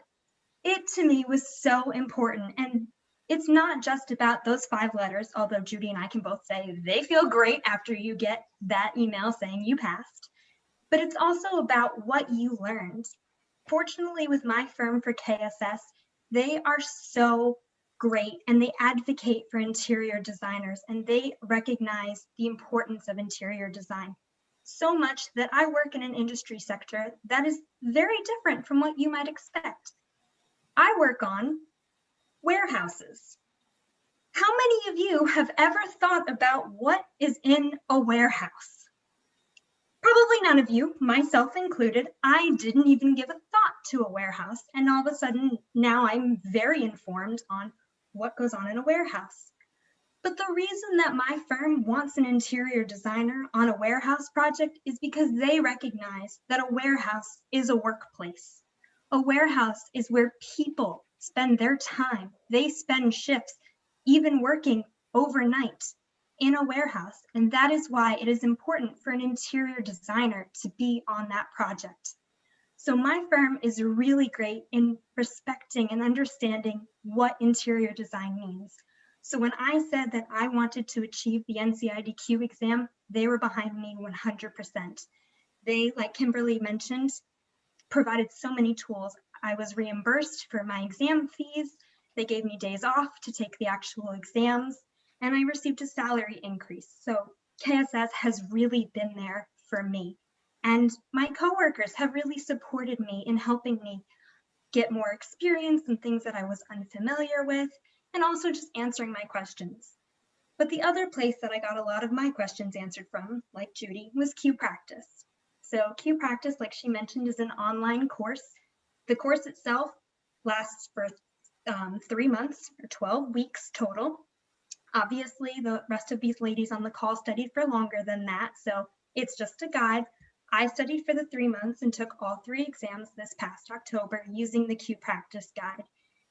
Speaker 7: it to me was so important. And it's not just about those 5 letters, although Judy and I can both say they feel great after you get that email saying you passed. But it's also about what you learned. Fortunately, with my firm for KSS, they are so great and they advocate for interior designers and they recognize the importance of interior design. So much that I work in an industry sector that is very different from what you might expect. I work on warehouses. How many of you have ever thought about what is in a warehouse? Probably none of you, myself included. I didn't even give a thought to a warehouse. And all of a sudden, now I'm very informed on what goes on in a warehouse. But the reason that my firm wants an interior designer on a warehouse project is because they recognize that a warehouse is a workplace. A warehouse is where people spend their time. They spend shifts, even working overnight in a warehouse. And that is why it is important for an interior designer to be on that project. So my firm is really great in respecting and understanding what interior design means. So when I said that I wanted to achieve the Ncidq exam, they were behind me 100%. They, like Kimberly mentioned, provided so many tools. I was reimbursed for my exam fees. They gave me days off to take the actual exams, and I received a salary increase. So KSS has really been there for me. And my coworkers have really supported me in helping me get more experience in things that I was unfamiliar with, and also just answering my questions. But the other place that I got a lot of my questions answered from, like Judy, was Q Practice. So Q Practice, like she mentioned, is an online course. The course itself lasts for 3 months or 12 weeks total. Obviously, the rest of these ladies on the call studied for longer than that, so it's just a guide. I studied for the 3 months and took all 3 exams this past October using the Q Practice guide.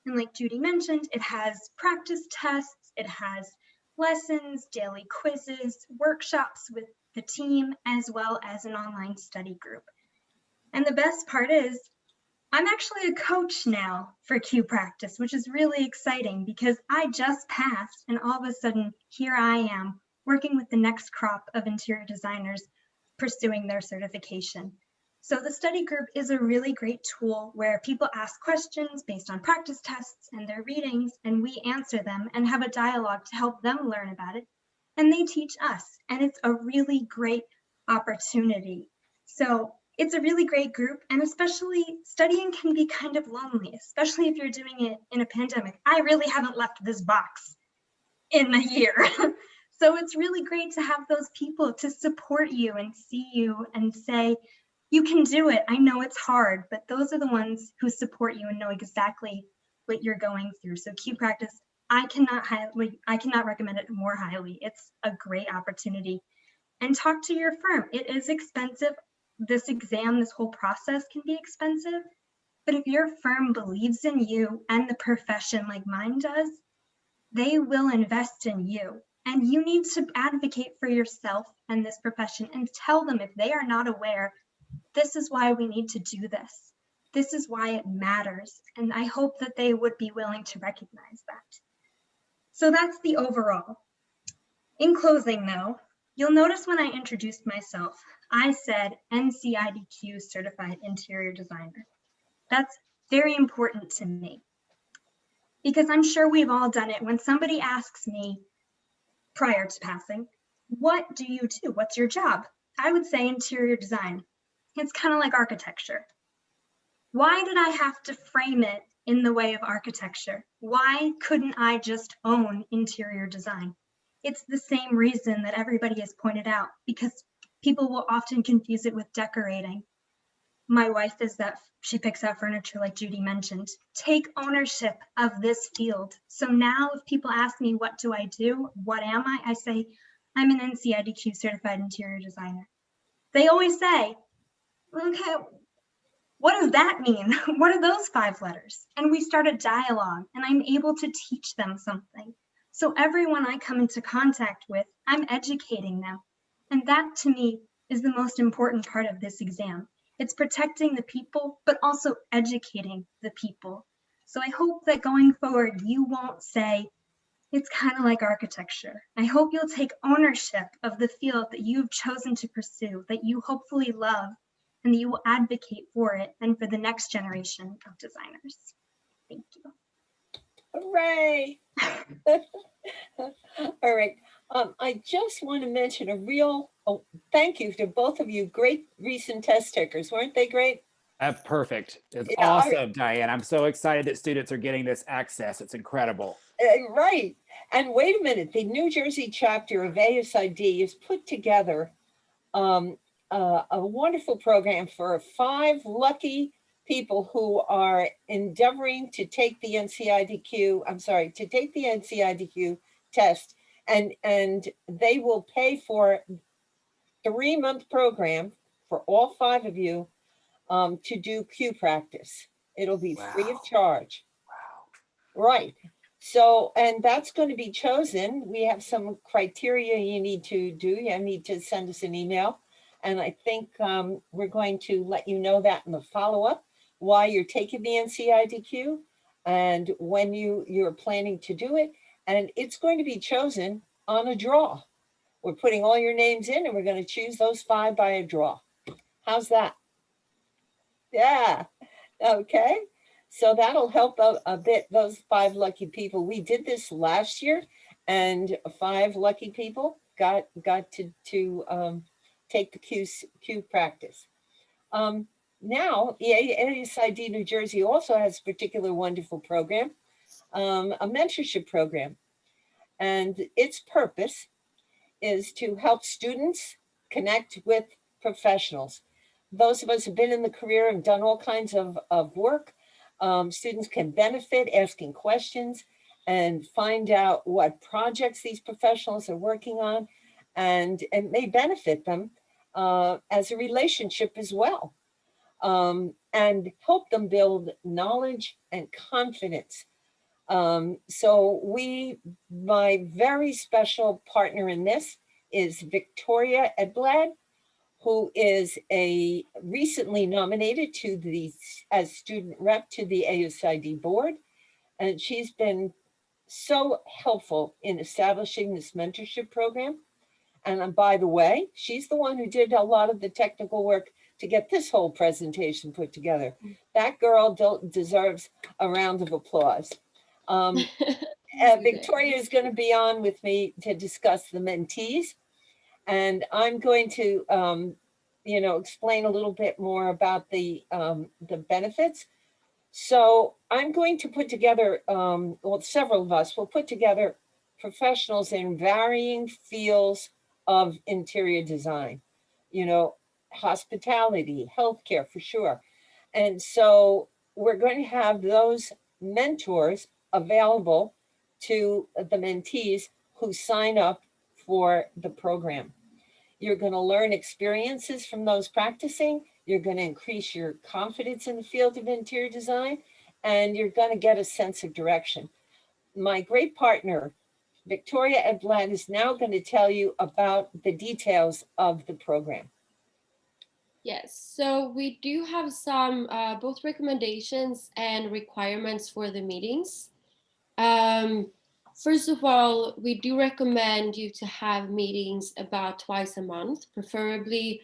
Speaker 7: And like Judy mentioned, it has practice tests, it has lessons, daily quizzes, workshops with the team, as well as an online study group. And the best part is, I'm actually a coach now for Q Practice, which is really exciting because I just passed and all of a sudden here I am working with the next crop of interior designers pursuing their certification. So the study group is a really great tool where people ask questions based on practice tests and their readings, and we answer them and have a dialogue to help them learn about it. And they teach us, and it's a really great opportunity. So it's a really great group, and especially studying can be kind of lonely, especially if you're doing it in a pandemic. I really haven't left this box in a year. So it's really great to have those people to support you and see you and say, you can do it. I know it's hard, but those are the ones who support you and know exactly what you're going through. So Q Practice, I cannot recommend it more highly. It's a great opportunity. And talk to your firm. It is expensive. This exam, this whole process can be expensive, but if your firm believes in you and the profession like mine does, they will invest in you. And you need to advocate for yourself and this profession and tell them if they are not aware, this is why we need to do this. This is why it matters. And I hope that they would be willing to recognize that. So that's the overall. In closing though, you'll notice when I introduced myself, I said NCIDQ certified interior designer. That's very important to me because I'm sure we've all done it. When somebody asks me prior to passing, what do you do? What's your job? I would say interior design. It's kind of like architecture. Why did I have to frame it in the way of architecture? Why couldn't I just own interior design? It's the same reason that everybody has pointed out, because people will often confuse it with decorating. My wife is that she picks out furniture like Judy mentioned. Take ownership of this field. So now if people ask me, what do I do? What am I? I say, I'm an NCIDQ certified interior designer. They always say, okay, what does that mean? What are those 5 letters? And we start a dialogue and I'm able to teach them something. So everyone I come into contact with, I'm educating them. And that to me is the most important part of this exam. It's protecting the people, but also educating the people. So I hope that going forward, you won't say, it's kind of like architecture. I hope you'll take ownership of the field that you've chosen to pursue, that you hopefully love, and that you will advocate for it and for the next generation of designers. Thank you.
Speaker 2: Hooray! All right. I just want to mention a real thank you to both of you. Great recent test takers. Weren't they great?
Speaker 1: Perfect. It's
Speaker 2: Yeah,
Speaker 1: awesome, Diane. I'm so excited that students are getting this access. It's incredible.
Speaker 2: Right. And wait a minute. The New Jersey chapter of ASID has put together a wonderful program for 5 lucky people who are endeavoring to take the NCIDQ, to take the NCIDQ test, and they will pay for 3-month program for all 5 of you to do Q practice. It'll be free of charge. Wow. Right. So, and that's going to be chosen. We have some criteria you need to do. You need to send us an email. And I think we're going to let you know that in the follow-up, why you're taking the NCIDQ and when you're planning to do it. And it's going to be chosen on a draw. We're putting all your names in and we're going to choose those 5 by a draw. How's that? Yeah. Okay. So that'll help a bit, those 5 lucky people. We did this last year and 5 lucky people got to take the Q practice. Now, the ASID New Jersey also has a particular wonderful program, a mentorship program. And its purpose is to help students connect with professionals. Those of us who've been in the career and done all kinds of work, students can benefit asking questions and find out what projects these professionals are working on, and it may benefit them as a relationship as well, and help them build knowledge and confidence. So my very special partner in this is Victoria Edblad, who is recently nominated as student rep to the ASID board. And she's been so helpful in establishing this mentorship program. And by the way, she's the one who did a lot of the technical work to get this whole presentation put together. That girl deserves a round of applause. Victoria is going to be on with me to discuss the mentees. And I'm going to, explain a little bit more about the benefits. So I'm going to put together, several of us will put together professionals in varying fields of interior design, hospitality, healthcare for sure. And so we're going to have those mentors available to the mentees who sign up for the program. You're going to learn experiences from those practicing. You're going to increase your confidence in the field of interior design, and you're going to get a sense of direction. My great partner Victoria and Vlad is now going to tell you about the details of the program.
Speaker 8: Yes, so we do have some both recommendations and requirements for the meetings. First of all, we do recommend you to have meetings about twice a month, preferably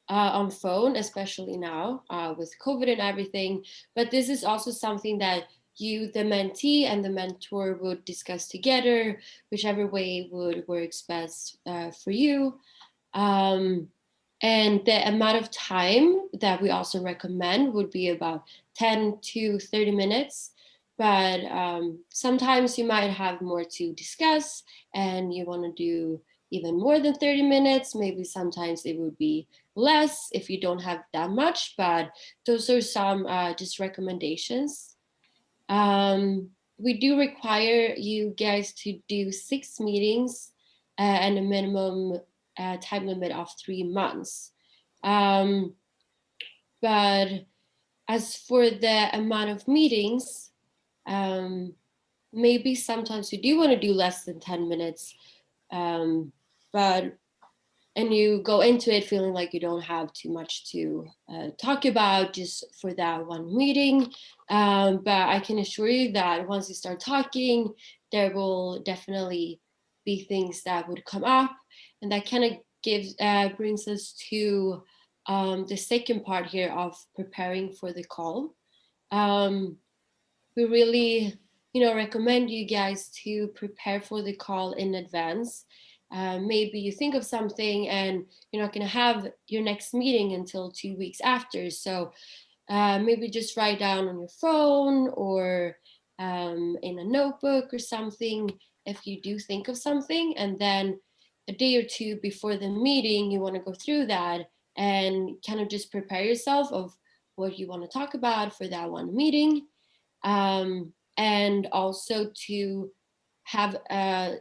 Speaker 8: on phone, especially now with COVID and everything. But this is also something that you, the mentee and the mentor, would discuss together, whichever way would works best for you. And the amount of time that we also recommend would be about 10 to 30 minutes. But sometimes you might have more to discuss and you want to do even more than 30 minutes. Maybe sometimes it would be less if you don't have that much, but those are some just recommendations. We do require you guys to do 6 meetings and a minimum time limit of 3 months. But as for the amount of meetings, maybe sometimes you do want to do less than 10 minutes, and you go into it feeling like you don't have too much to talk about just for that one meeting. But I can assure you that once you start talking, there will definitely be things that would come up. And that kind of brings us to the second part here of preparing for the call. We really, recommend you guys to prepare for the call in advance. Maybe you think of something and you're not going to have your next meeting until 2 weeks after. So maybe just write down on your phone or in a notebook or something if you do think of something. And then a day or two before the meeting, you want to go through that and kind of just prepare yourself of what you want to talk about for that one meeting. And also to have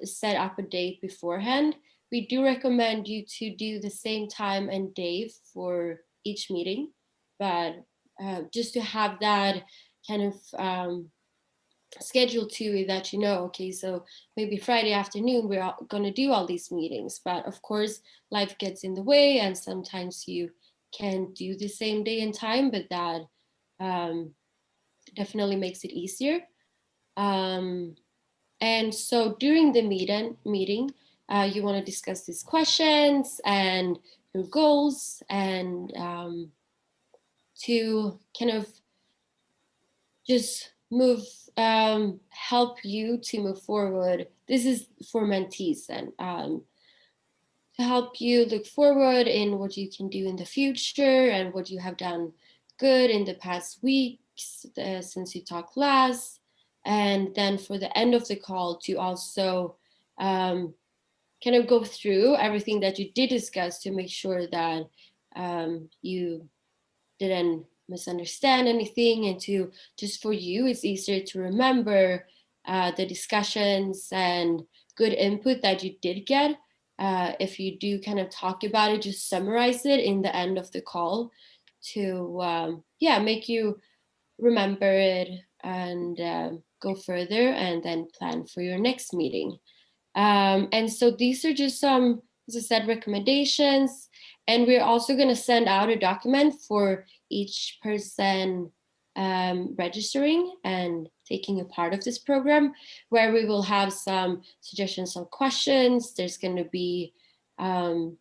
Speaker 8: set up a date beforehand. We do recommend you to do the same time and day for each meeting, but just to have that kind of schedule to that, okay, so maybe Friday afternoon we're going to do all these meetings, but of course life gets in the way and sometimes you can't do the same day and time, but that definitely makes it easier. And so during the meeting, you want to discuss these questions and your goals and to kind of just help you to move forward. This is for mentees and to help you look forward in what you can do in the future and what you have done good in the past weeks since you talked last. And then for the end of the call to also kind of go through everything that you did discuss to make sure that you didn't misunderstand anything, and to just for you it's easier to remember the discussions and good input that you did get. If you do kind of talk about it, just summarize it in the end of the call to make you remember it and go further and then plan for your next meeting. And so these are just some, as I said, recommendations. And we're also going to send out a document for each person registering and taking a part of this program, where we will have some suggestions on questions. There's going to be some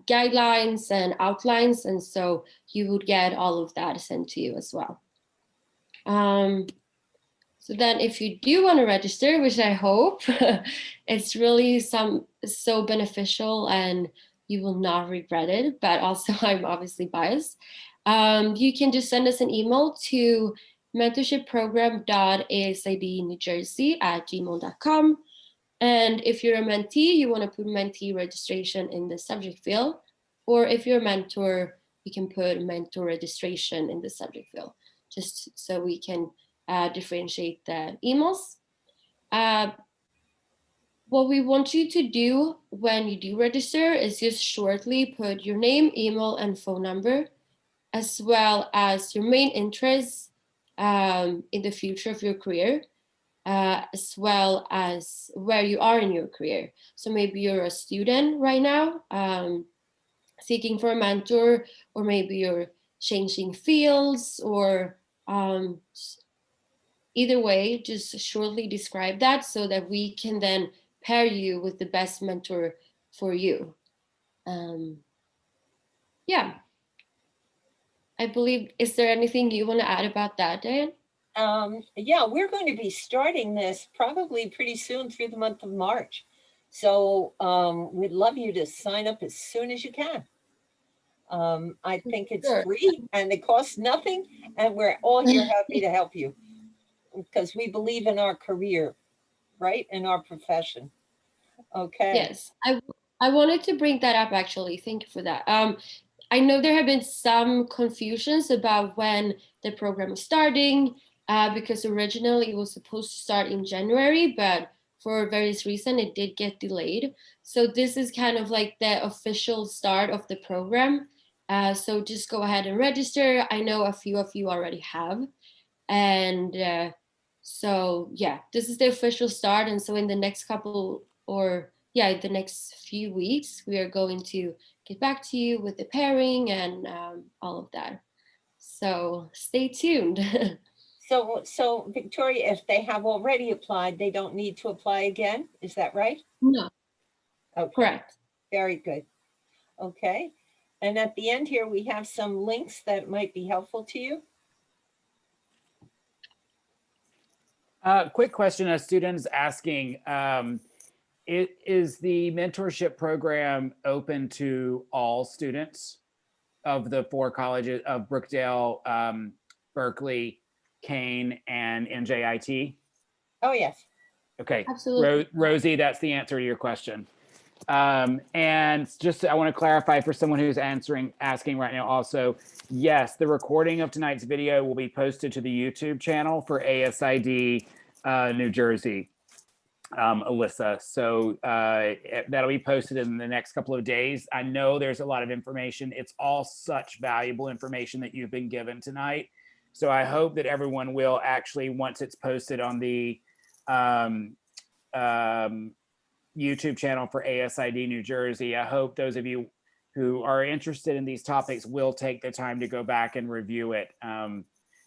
Speaker 8: guidelines and outlines. And so you would get all of that sent to you as well. So then if you do want to register, which I hope, it's really so beneficial and you will not regret it, but also I'm obviously biased. You can just send us an email to mentorshipprogram.asidnewjersey@gmail.com. And if you're a mentee, you want to put mentee registration in the subject field. Or if you're a mentor, you can put mentor registration in the subject field, just so we can differentiate the emails. What we want you to do when you do register is just shortly put your name, email, and phone number, as well as your main interests in the future of your career. as well as where you are in your career. So maybe you're a student right now, seeking for a mentor, or maybe you're changing fields, or either way, just shortly describe that so that we can then pair you with the best mentor for you. Yeah, I believe, is there anything you want to add about that, Diane?
Speaker 2: Yeah, we're going to be starting this probably pretty soon through the month of March. So we'd love you to sign up as soon as you can. I think it's
Speaker 8: Sure.
Speaker 2: free and it costs nothing, and we're all here happy to help you because we believe in our career, right? In our profession. Okay.
Speaker 8: Yes, I wanted to bring that up actually. Thank you for that. I know there have been some confusions about when the program is starting, because originally it was supposed to start in January, but for various reasons it did get delayed. So this is kind of like the official start of the program. So just go ahead and register. I know a few of you already have. And so yeah, this is the official start. And so in the next couple, or yeah, the next few weeks, we are going to get back to you with the pairing and all of that. So stay tuned.
Speaker 2: So Victoria, if they have already applied, they don't need to apply again. Is that right?
Speaker 8: No,
Speaker 2: Okay,
Speaker 8: correct.
Speaker 2: very good. Okay. And at the end here, we have some links that might be helpful to you.
Speaker 1: Quick question, a student's asking, is the mentorship program open to all students of the 4 colleges of Brookdale, Berkeley, Kane, and NJIT?
Speaker 2: Oh, yes.
Speaker 1: Okay,
Speaker 8: Absolutely.
Speaker 1: Rosie, that's the answer to your question. And just, I want to clarify for someone who's asking right now also, yes, the recording of tonight's video will be posted to the YouTube channel for ASID New Jersey, Alyssa. So that'll be posted in the next couple of days. I know there's a lot of information. It's all such valuable information that you've been given tonight. So I hope that everyone will actually, once it's posted on the YouTube channel for ASID New Jersey, I hope those of you who are interested in these topics will take the time to go back and review it.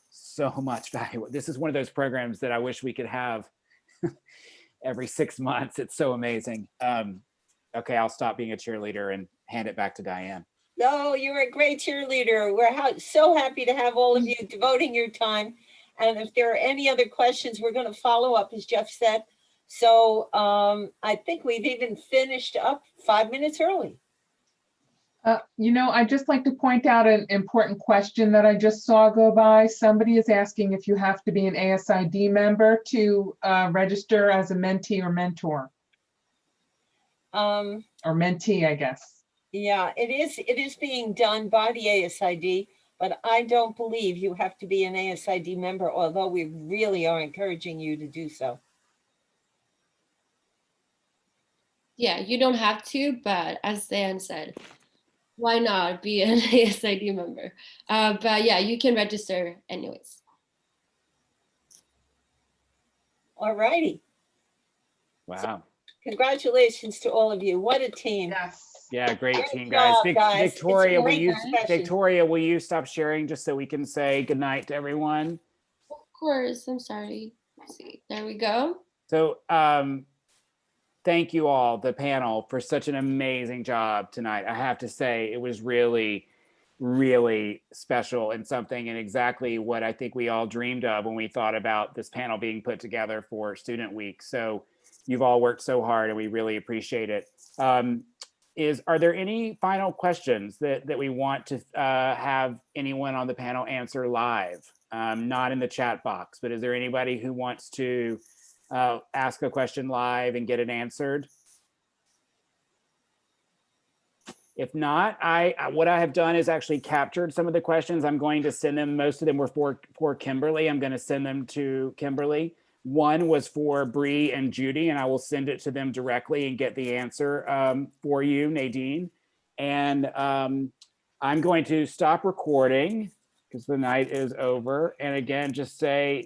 Speaker 1: So much value. This is one of those programs that I wish we could have every 6 months. It's so amazing. Okay, I'll stop being a cheerleader and hand it back to Diane.
Speaker 2: No, you're a great cheerleader. We're so happy to have all of you devoting your time. And if there are any other questions, we're going to follow up, as Jeff said. So I think we've even finished up 5 minutes early.
Speaker 5: I'd just like to point out an important question that I just saw go by. Somebody is asking if you have to be an ASID member to register as a mentee or mentor. Or mentee, I guess.
Speaker 2: Yeah, it is being done by the ASID, but I don't believe you have to be an ASID member, although we really are encouraging you to do so.
Speaker 8: Yeah, you don't have to, but as Dan said, why not be an ASID member? But yeah, you can register anyways.
Speaker 2: All righty.
Speaker 1: Wow.
Speaker 2: So, congratulations to all of you. What a team.
Speaker 5: Yes.
Speaker 1: Yeah, great team,
Speaker 2: job,
Speaker 1: guys.
Speaker 2: guys.
Speaker 1: Victoria,
Speaker 2: It's a great
Speaker 1: will you stop sharing just so we can say goodnight to everyone?
Speaker 8: Of course, I'm sorry. Let's see, there we go.
Speaker 1: So thank you all, the panel, for such an amazing job tonight. I have to say, it was really, really special and something, and exactly what I think we all dreamed of when we thought about this panel being put together for Student Week. So you've all worked so hard and we really appreciate it. Are there any final questions that we want to have anyone on the panel answer live? Not in the chat box, but is there anybody who wants to ask a question live and get it answered? If not, what I have done is actually captured some of the questions. I'm going to send them. Most of them were for Kimberly. I'm going to send them to Kimberly. One was for Bree and Judy, and I will send it to them directly and get the answer for you, Nadine. And I'm going to stop recording because the night is over. And again, just say